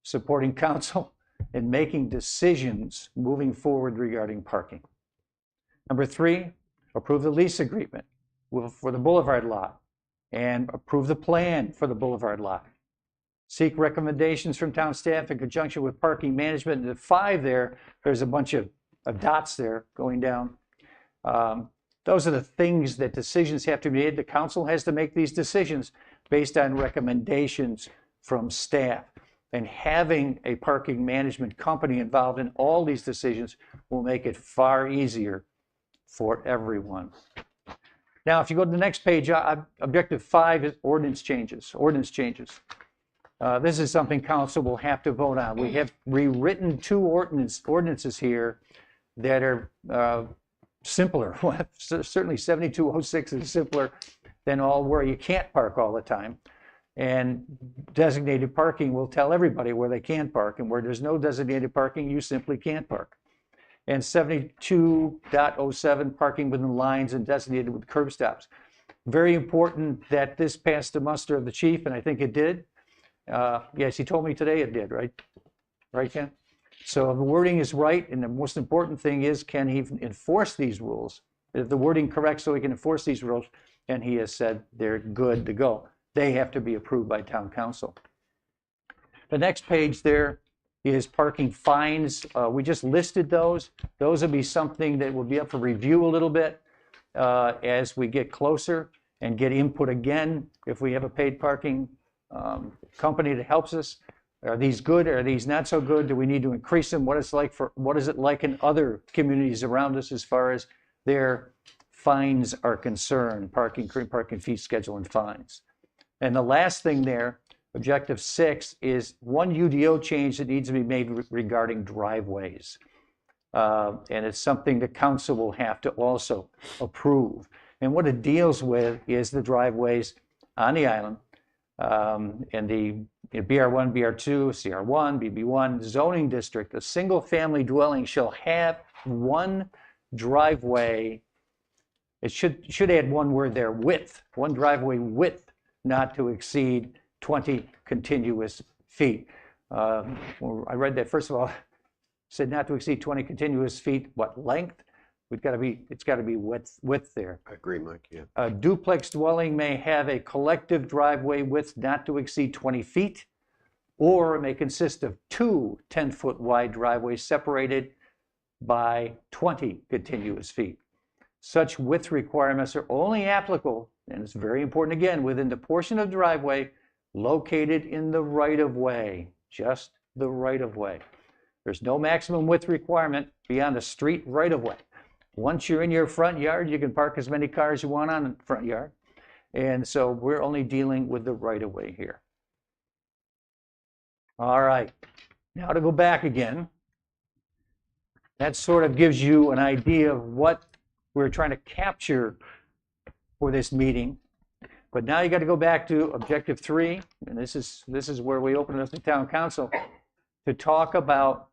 supporting council, and making decisions moving forward regarding parking. Number 3, approve the lease agreement for the boulevard lot and approve the plan for the boulevard lot. Seek recommendations from town staff in conjunction with parking management. And at 5 there's a bunch of dots there going down. Those are the things that decisions have to be made. The council has to make these decisions based on recommendations from staff. And having a parking management company involved in all these decisions will make it far easier for everyone. Now, if you go to the next page, objective 5 is ordinance changes. This is something council will have to vote on. We have rewritten 2 ordinances here that are simpler. Certainly 7206 is simpler than all where you can't park all the time. And designated parking will tell everybody where they can park, and where there's no designated parking, you simply can't park. And 72.07, parking within lines and designated with curb stops. Very important that this passed the muster of the chief, and I think it did. Yes, he told me today it did, right? Right, Ken? So the wording is right, and the most important thing is, can he enforce these rules? Is the wording correct so he can enforce these rules? And he has said they're good to go. They have to be approved by town council. The next page there is parking fines. We just listed those. Those will be something that will be up for review a little bit as we get closer and get input again. If we have a paid parking company that helps us, are these good? Are these not so good? Do we need to increase them? What is it like in other communities around us as far as their fines are concerned? Parking fee schedule and fines. And the last thing there Objective 6 is one UDO change that needs to be made regarding driveways. And it's something the council will have to also approve. And what it deals with is the driveways on the island, in the BR1, BR2, CR1, BB1 zoning district. A single-family dwelling shall have one driveway. It should add one word there, width, one driveway width not to exceed 20 continuous feet. Well, I read that, first of all, said not to exceed 20 continuous feet, what length? It's got to be width there. I agree, Mike, yeah. A duplex dwelling may have a collective driveway width not to exceed 20 feet, or it may consist of two 10-foot wide driveways separated by 20 continuous feet. Such width requirements are only applicable, and it's very important again, within the portion of driveway located in the right-of-way, just the right-of-way. There's no maximum width requirement beyond the street right-of-way. Once you're in your front yard, you can park as many cars as you want on the front yard. And so we're only dealing with the right-of-way here. All right, now to go back again. That sort of gives you an idea of what we're trying to capture for this meeting. But now you got to go back to objective 3, and this is where we open it up to town council to talk about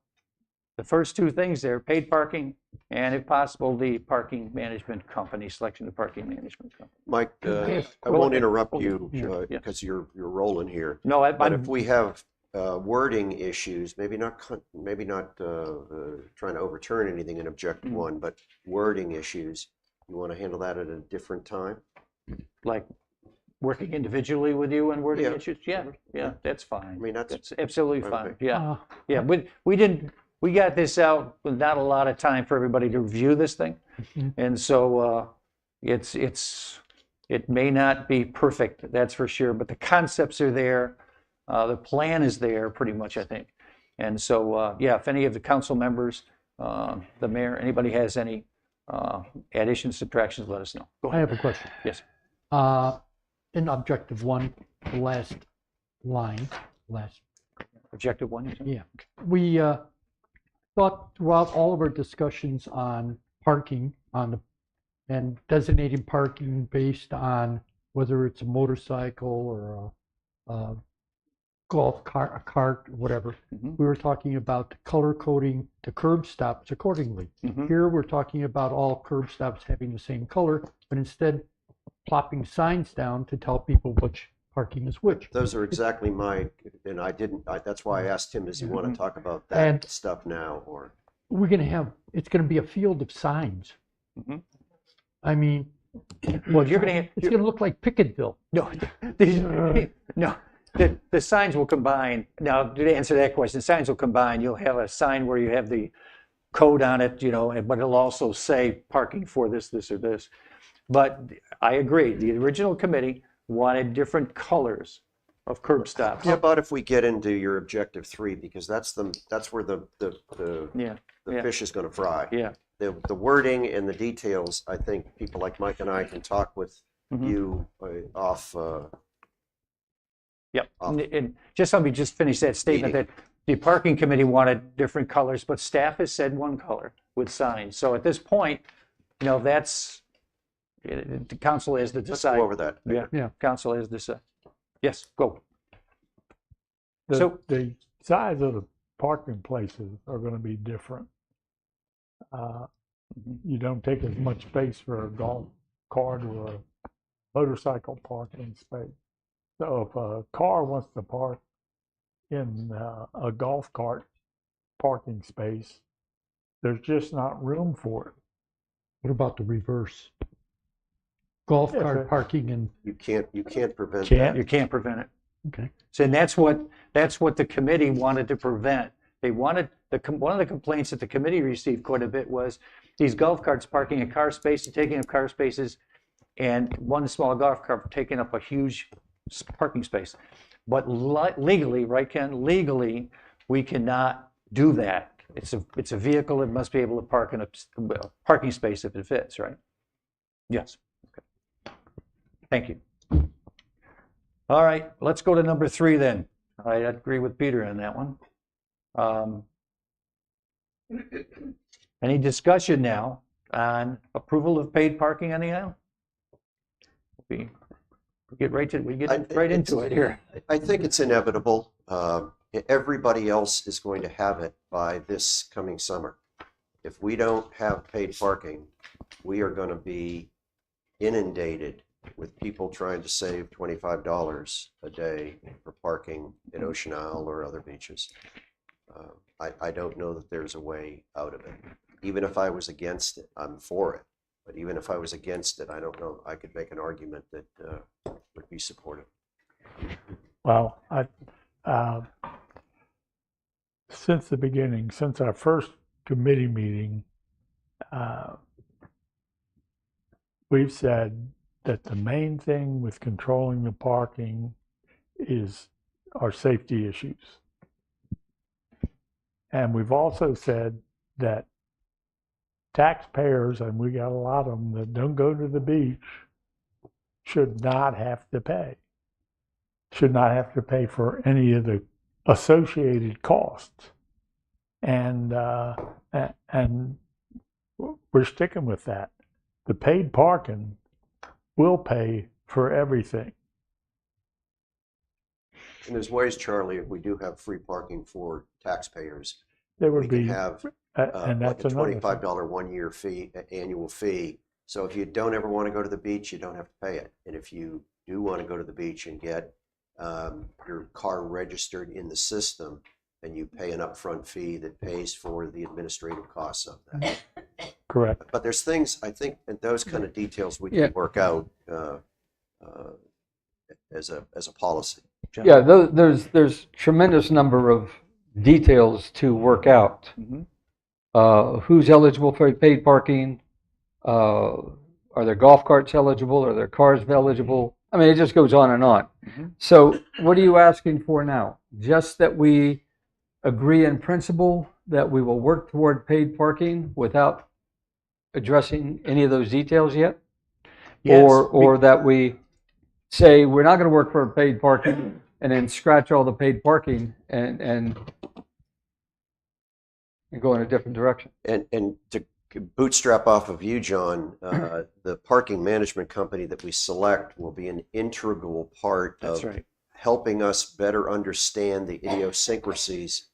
the first two things there, paid parking, and if possible, the parking management company, selection of parking management company. Mike, Yes, I go won't ahead. interrupt you Yeah. because you're rolling here. No, But if we have wording issues, maybe not trying to overturn anything in objective 1, but wording issues, you want to handle that at a different time? like working individually with you and wording Yeah, issues? Yeah, sure. yeah, that's fine. I mean, that's absolutely okay. fine. Yeah, Uh, yeah. We got this out with not a lot of time for everybody to review this thing, and so it may not be perfect, that's for sure. But the concepts are there, the plan is there, pretty much, I think. And so yeah, if any of the council members, the mayor, anybody has any additions, subtractions, let us know. Go I ahead. have a question. Yes. In objective 1, the last line, Objective 1. You said? yeah, we thought throughout all of our discussions on parking and designating parking based on whether it's a motorcycle or a golf cart, a cart, whatever. Mhm. We were talking about color coding the curb stops accordingly. Mhm. Here we're talking about all curb stops having the same color, but instead plopping signs down to tell people which parking is which. Those are exactly and that's why I asked him, does he want to talk about that And- stuff now or? We're going to have, it's going to be a field of signs. Mhm. I mean, Well, you're going it's going to look like Picketteville. No, no. The signs will combine. Now, to answer that question, signs will combine. You'll have a sign where you have the code on it, but it'll also say parking for this, this, or this. But I agree. The original committee wanted different colors of curb stops. How about if we get into your objective 3, because that's where the Yeah, fish is going to fry. yeah. The wording and the details, I think people like Mike and I can talk with Mhm. you off. Yep. Off. And just let me just finish that statement that the parking committee wanted different colors, but staff has said one color with signs. So at this point, that's the council has to Let's decide. go over that. Yeah, Yeah. council has to decide. Yes, go. The, So- the size of the parking places are going to be different. You don't take as much space for a golf cart or a motorcycle parking space. So if a car wants to park in a golf cart parking space, there's just not room for it. What about the reverse? Golf Yeah, cart but- parking and, You can't prevent Can't. that. You can't prevent it. okay. So, and that's what the committee wanted to prevent. They wanted, one of the complaints that the committee received quite a bit was these golf carts parking in car spaces, taking up car spaces, and one small golf cart taking up a huge parking space. But legally, right, Ken? Legally, we cannot do that. It's a vehicle. It must be able to park in a parking space if it fits, right? Yes. Okay. Thank you. All right, let's go to number 3 then. I agree with Peter on that one. Any discussion now on approval of paid parking on the island? We get right into it here. I think it's inevitable. Everybody else is going to have it by this coming summer. If we don't have paid parking, we are going to be inundated with people trying to save $25 a day for parking at Ocean Isle or other beaches. I don't know that there's a way out of it. Even if I was against it, I'm for it. But even if I was against it, I don't know. I could make an argument that would be supportive. Well, since the beginning, since our first committee meeting, we've said that the main thing with controlling the parking are safety issues. And we've also said that taxpayers, and we got a lot of them that don't go to the beach, should not have to pay. Should not have to pay for any of the associated costs. And we're sticking with that. The paid parking will pay for everything. And there's ways, Charlie, if we do have free parking for taxpayers, There we would can be, have and like that's a another thing. $25 1-year fee, annual fee. So if you don't ever want to go to the beach, you don't have to pay it. And if you do want to go to the beach and get your car registered in the system, then you pay an upfront fee that pays for the administrative costs of that. Correct. But there's things, I think, and those kind of details we Yeah. can work out as a policy. Yeah, there's tremendous number of details to work out. Who's eligible for paid parking? Are there golf carts eligible? Are there cars eligible? I mean, it just goes on and on. So what are you asking for now? Just that we agree in principle that we will work toward paid parking without addressing any of those details yet? Yes, Or that we say we're not going to work for paid parking and then scratch all the paid parking and go in a different direction. And to bootstrap off of you, John, the parking management company that we select will be an integral part That's of right. helping us better understand the idiosyncrasies,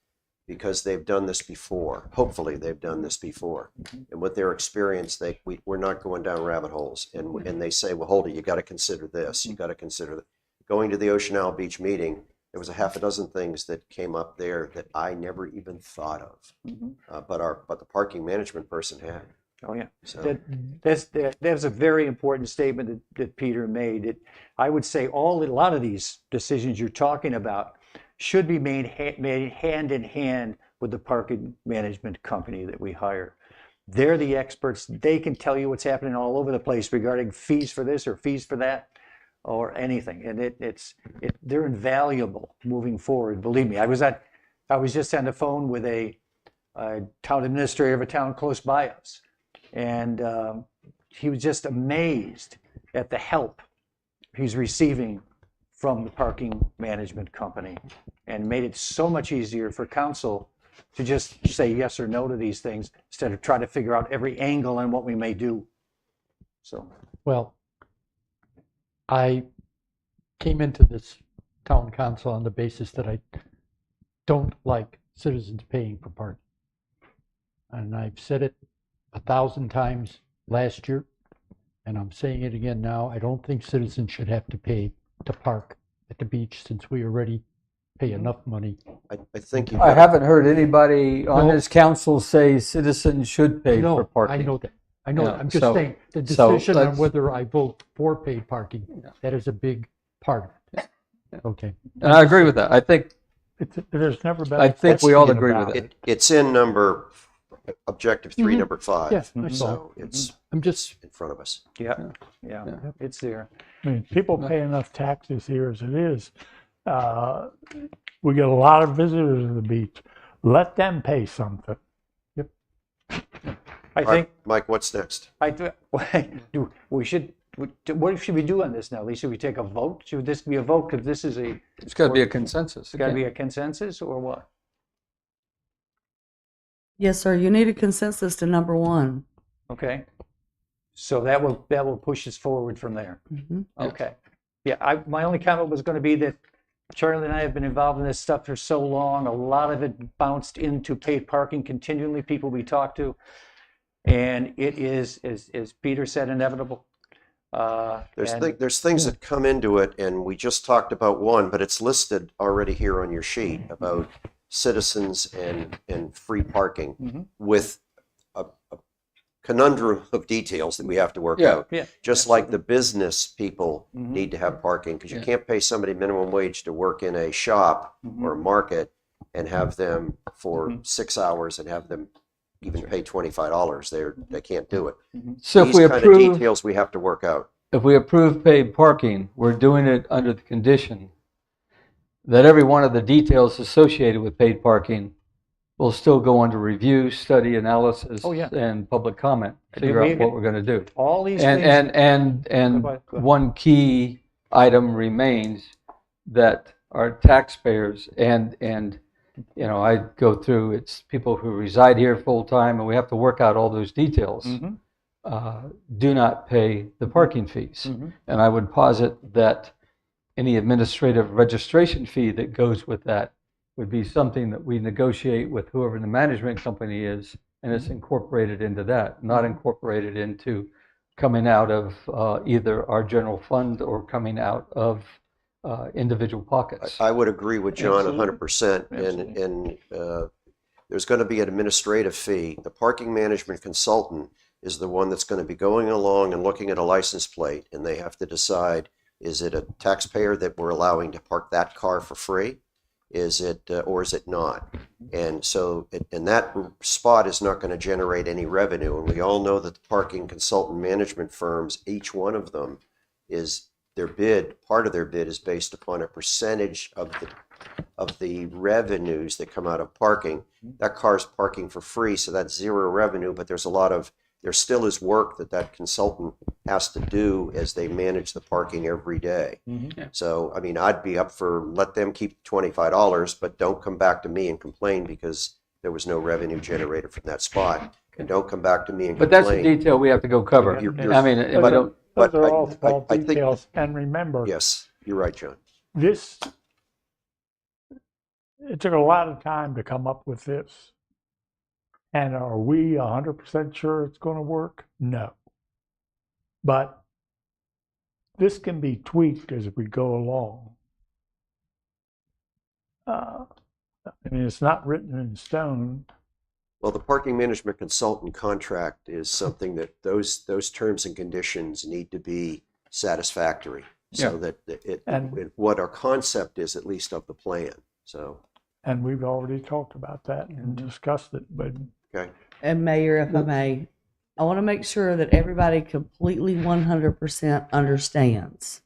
because they've done this before. Hopefully they've done this before. And with their experience, we're not going down rabbit holes. And they say, well, hold it, you got to consider this. You got to consider that. Going to the Ocean Isle Beach meeting, there was a half a dozen things that came up there that I never even thought of. But the parking management person had. Oh, yeah. So That's a very important statement that Peter made. I would say a lot of these decisions you're talking about should be made hand in hand with the parking management company that we hire. They're the experts. They can tell you what's happening all over the place regarding fees for this or fees for that or anything. And they're invaluable moving forward. Believe me, I was just on the phone with a town administrator of a town close by us, and he was just amazed at the help he's receiving from the parking management company, and made it so much easier for council to just say yes or no to these things instead of trying to figure out every angle on what we may do. So, Well, I came into this town council on the basis that I don't like citizens paying for parking. And I've said it 1,000 times last year, and I'm saying it again now. I don't think citizens should have to pay to park at the beach, since we already pay enough money. I think I haven't heard anybody on No. this council say citizens should pay for No, parking. I know that. I know Yeah, that. I'm just so- saying, the so decision on let's- whether I vote for paid parking, that is a big part of it. Okay. And I agree with that. I think There's never been. I a think we all question agree with about it. it's in objective 3, number 5. Yeah, I saw So it's I'm just, in front of us. yeah, it's there. I mean, people pay enough taxes here as it is. We get a lot of visitors to the beach. Let them pay something. I think Mike, what's next? we should what should we do on this now, Lee? Should we take a vote? Should this be a vote? Because this is It's got to be a consensus. it's got to be a consensus or what? Yes, sir, you need a consensus to number one. Okay. So that will push us forward from there. Mhm. Okay. Yeah, my only comment was going to be that Charlie and I have been involved in this stuff for so long. A lot of it bounced into paid parking continually, people we talk to. And it is, as Peter said, inevitable. There's things that come into it, and we just talked about one, but it's listed already here on your sheet about citizens and free parking with a conundrum of details that we have to work out. Yeah. Just like the business people need to have parking, because you can't pay somebody minimum wage to work in a shop or a market and have them for 6 hours and have them even pay $25. They can't do it. So if These we kind of approve, details we have to work out. if we approve paid parking, we're doing it under the condition that every one of the details associated with paid parking will still go under review, study, analysis, Oh, yeah. and public comment. And Figure we out what we're going to do. all these And things. and Go ahead. one key item remains that our taxpayers and you know, I go through, it's people who reside here full time, and we have to work out all those details. Do not pay the parking fees. And I would posit that any administrative registration fee that goes with that would be something that we negotiate with whoever the management company is, and it's incorporated into that, not incorporated into coming out of either our general fund or coming out of individual pockets. I would agree with John Absolutely. 100%. And there's going to be an administrative fee. The parking management consultant is the one that's going to be going along and looking at a license plate, and they have to decide, is it a taxpayer that we're allowing to park that car for free? Is it, or is it not? And so, and that spot is not going to generate any revenue. And we all know that the parking consultant management firms, each one of them is their bid, part of their bid is based upon a percentage of the revenues that come out of parking. That car's parking for free, so that's zero revenue, but there still is work that consultant has to do as they manage the parking every day. So, I mean, I'd be up for let them keep $25, but don't come back to me and complain because there was no revenue generated from that spot. And don't come back to me and But that's complain. a detail we have to go cover. You're- I mean, if But I don't, But Those are all small I think, details. And remember, yes, you're right, John. this, it took a lot of time to come up with this. And are we 100% sure it's going to work? No. But this can be tweaked as we go along. I mean, it's not written in stone. Well, the parking management consultant contract is something that those terms and conditions need to be satisfactory. So that what our concept is, at least of the plan. So, And we've already talked about that and discussed it, but okay. And Mayor, if I may, I want to make sure that everybody completely 100% understands.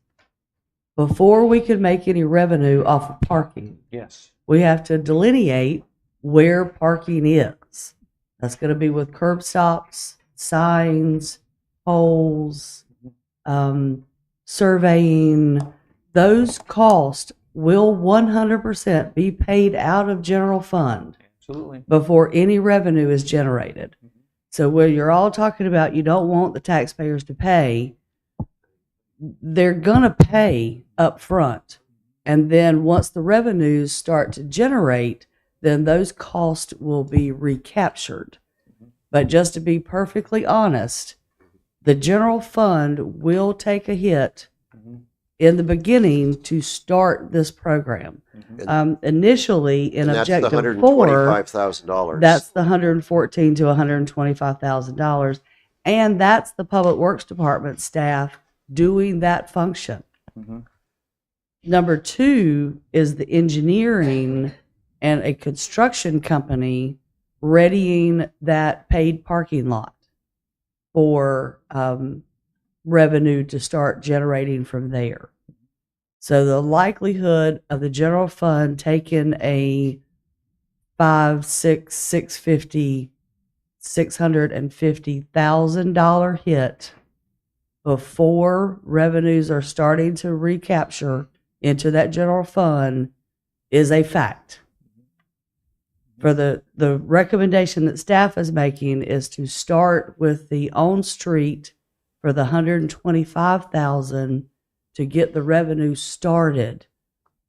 Before we can make any revenue off of parking, Yes. we have to delineate where parking is. That's going to be with curb stops, signs, poles, surveying. Those costs will 100% be paid out of general fund Absolutely. before any revenue is generated. So where you're all talking about you don't want the taxpayers to pay, they're going to pay up front. And then once the revenues start to generate, then those costs will be recaptured. But just to be perfectly honest, the general fund will take a hit in the beginning to start this program. Initially, in And that's the objective 4, $125,000. that's the $114,000 to $125,000, and that's the Public Works Department staff doing that function. Number 2 is the engineering and a construction company readying that paid parking lot for revenue to start generating from there. So the likelihood of the general fund taking a $650,000 hit before revenues are starting to recapture into that general fund is a fact. For the recommendation that staff is making is to start with the on street for the 125,000 to get the revenue started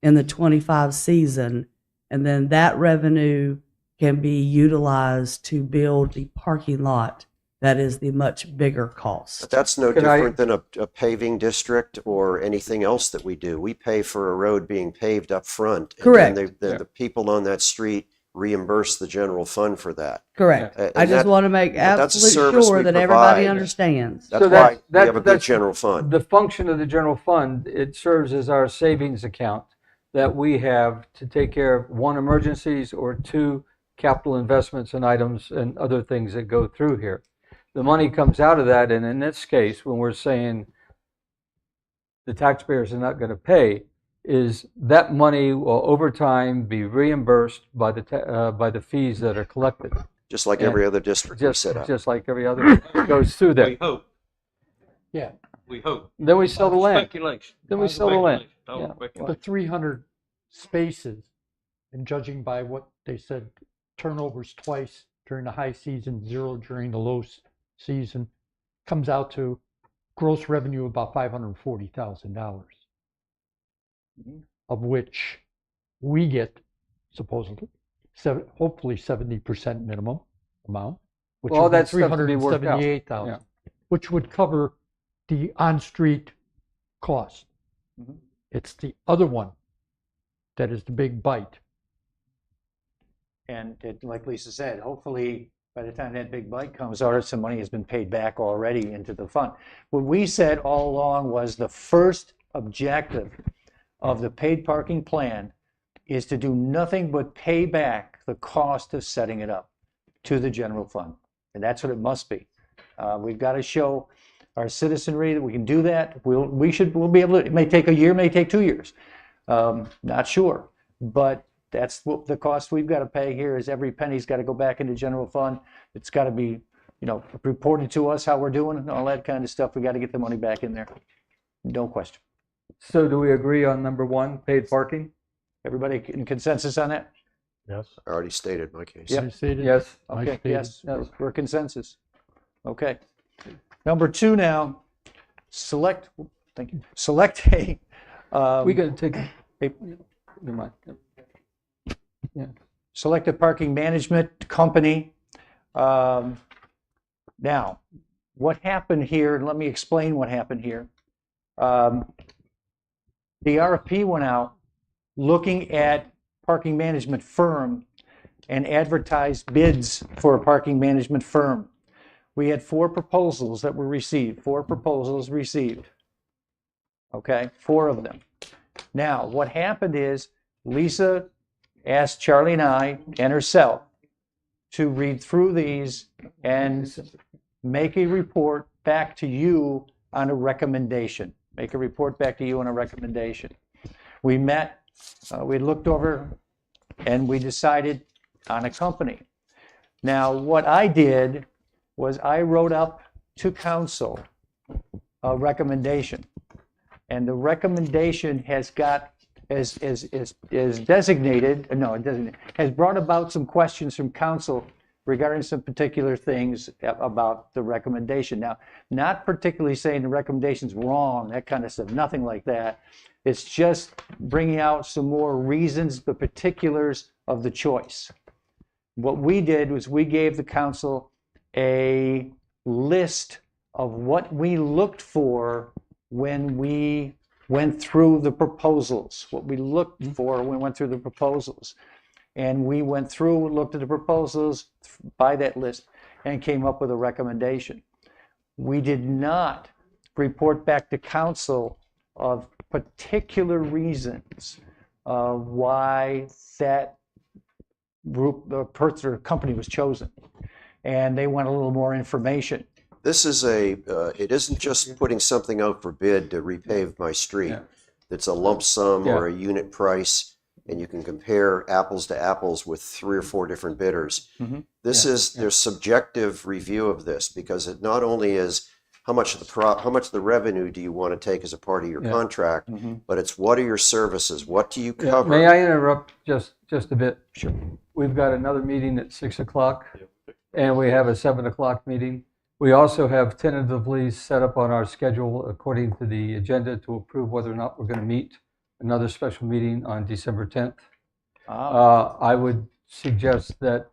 in the 25 season, and then that revenue can be utilized to build the parking lot that is the much bigger But cost. that's no Can I- different than a paving district or anything else that we do. We pay for a road being paved up front. and Correct. then the people on that street reimburse the general fund for that. Correct. And I just that- want to make but that's a absolute service sure we that everybody provide. understands. That's So why we that- have a good that's- general fund. The function of the general fund, it serves as our savings account that we have to take care of, one, emergencies, or two, capital investments and items and other things that go through here. The money comes out of that, and in this case, when we're saying the taxpayers are not going to pay, is that money will over time be reimbursed by the fees that are collected. Just like Yeah. every other district we set up. Just like every other goes through there. hope. Yeah. We hope. Then we sell the land. Speculation. Then we sell the land. Total Yeah. speculation. The 300 spaces, and judging by what they said, turnovers twice during the high season, 0 during the low season, comes out to gross revenue of about $540,000, of which we get supposedly, hopefully 70% minimum amount, which Well, would be that's stuff to be worked out. 378,000, Yeah. which would cover the on-street cost. Mhm. It's the other one that is the big bite. And like Lisa said, hopefully by the time that big bite comes out, some money has been paid back already into the fund. What we said all along was the first objective of the paid parking plan is to do nothing but pay back the cost of setting it up to the general fund. And that's what it must be. We've got to show our citizenry that we can do that. We'll be able to, it may take a year, may take 2 years. Not sure, but that's what the cost we've got to pay here is every penny's got to go back into general fund. It's got to be, reported to us how we're doing and all that kind of stuff. We got to get the money back in there. No question. So do we agree on number one, paid parking? Everybody in consensus on that? Yes. I already stated my case. Yep. I stated- Yes. I Okay, stated- yes, we're consensus. Okay. Number 2 now, select a, We got to take, never mind. select a parking management company. Now, what happened here, and let me explain what happened here. The RFP went out looking at parking management firm and advertised bids for a parking management firm. We had 4 proposals that were received, 4 proposals received. Okay, 4 of them. Now, what happened is Lisa asked Charlie and I and herself to read through these and make a report back to you on a recommendation. Make a report back to you on a recommendation. We met, we looked over, and we decided on a company. Now, what I did was I wrote up to council a recommendation. And the recommendation has got, is designated, no, it doesn't, has brought about some questions from council regarding some particular things about the recommendation. Now, not particularly saying the recommendation's wrong, that kind of stuff, nothing like that. It's just bringing out some more reasons, the particulars of the choice. What we did was we gave the council a list of what we looked for when we went through the proposals, what we looked for when we went through the proposals. And we went through, looked at the proposals by that list, and came up with a recommendation. We did not report back to council of particular reasons why that group, the person or company was chosen. And they want a little more information. This is it isn't just putting something out for bid to repave my street. Yeah. It's a lump sum Yeah. or a unit price, and you can compare apples to apples with 3 or 4 different bidders. Mhm. This is their subjective review of this, because it not only is how much of the revenue do you want to take as a part of your Yeah. contract? But it's what are your services? What do you Yeah, cover? may I interrupt just a bit? Sure. We've got another meeting at 6 o'clock, and we have a 7 o'clock meeting. We also have tentatively set up on our schedule, according to the agenda, to approve whether or not we're going to meet another special meeting on December 10th. I would suggest that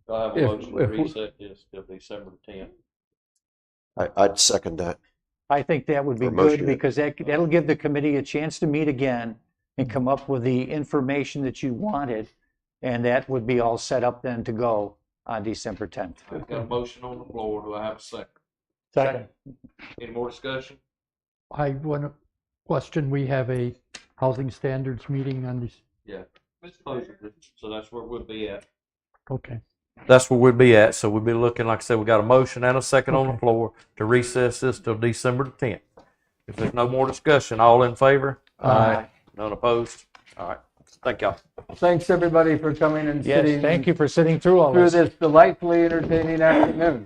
Do I have a If- motion to if we- reset this till December 10th? I'd second that. I think that would be Or motion good it. because that'll give the committee a chance to meet again and come up with the information that you wanted. And that would be all set up then to go on December 10th. I've got a motion on the floor. Do I have a second? Second. Any more discussion? I want to question, we have a housing standards meeting on this, Yeah. So that's where we'll be at. okay. That's where we'll be at. So we'll be looking, like I said, we got a motion and a second on the Okay. floor to recess this till December the 10th. If there's no more discussion, all in favor? Aye. None opposed? All right. Thank y'all. thanks everybody for coming and Yes, sitting thank you for sitting through all through this. this delightfully entertaining afternoon.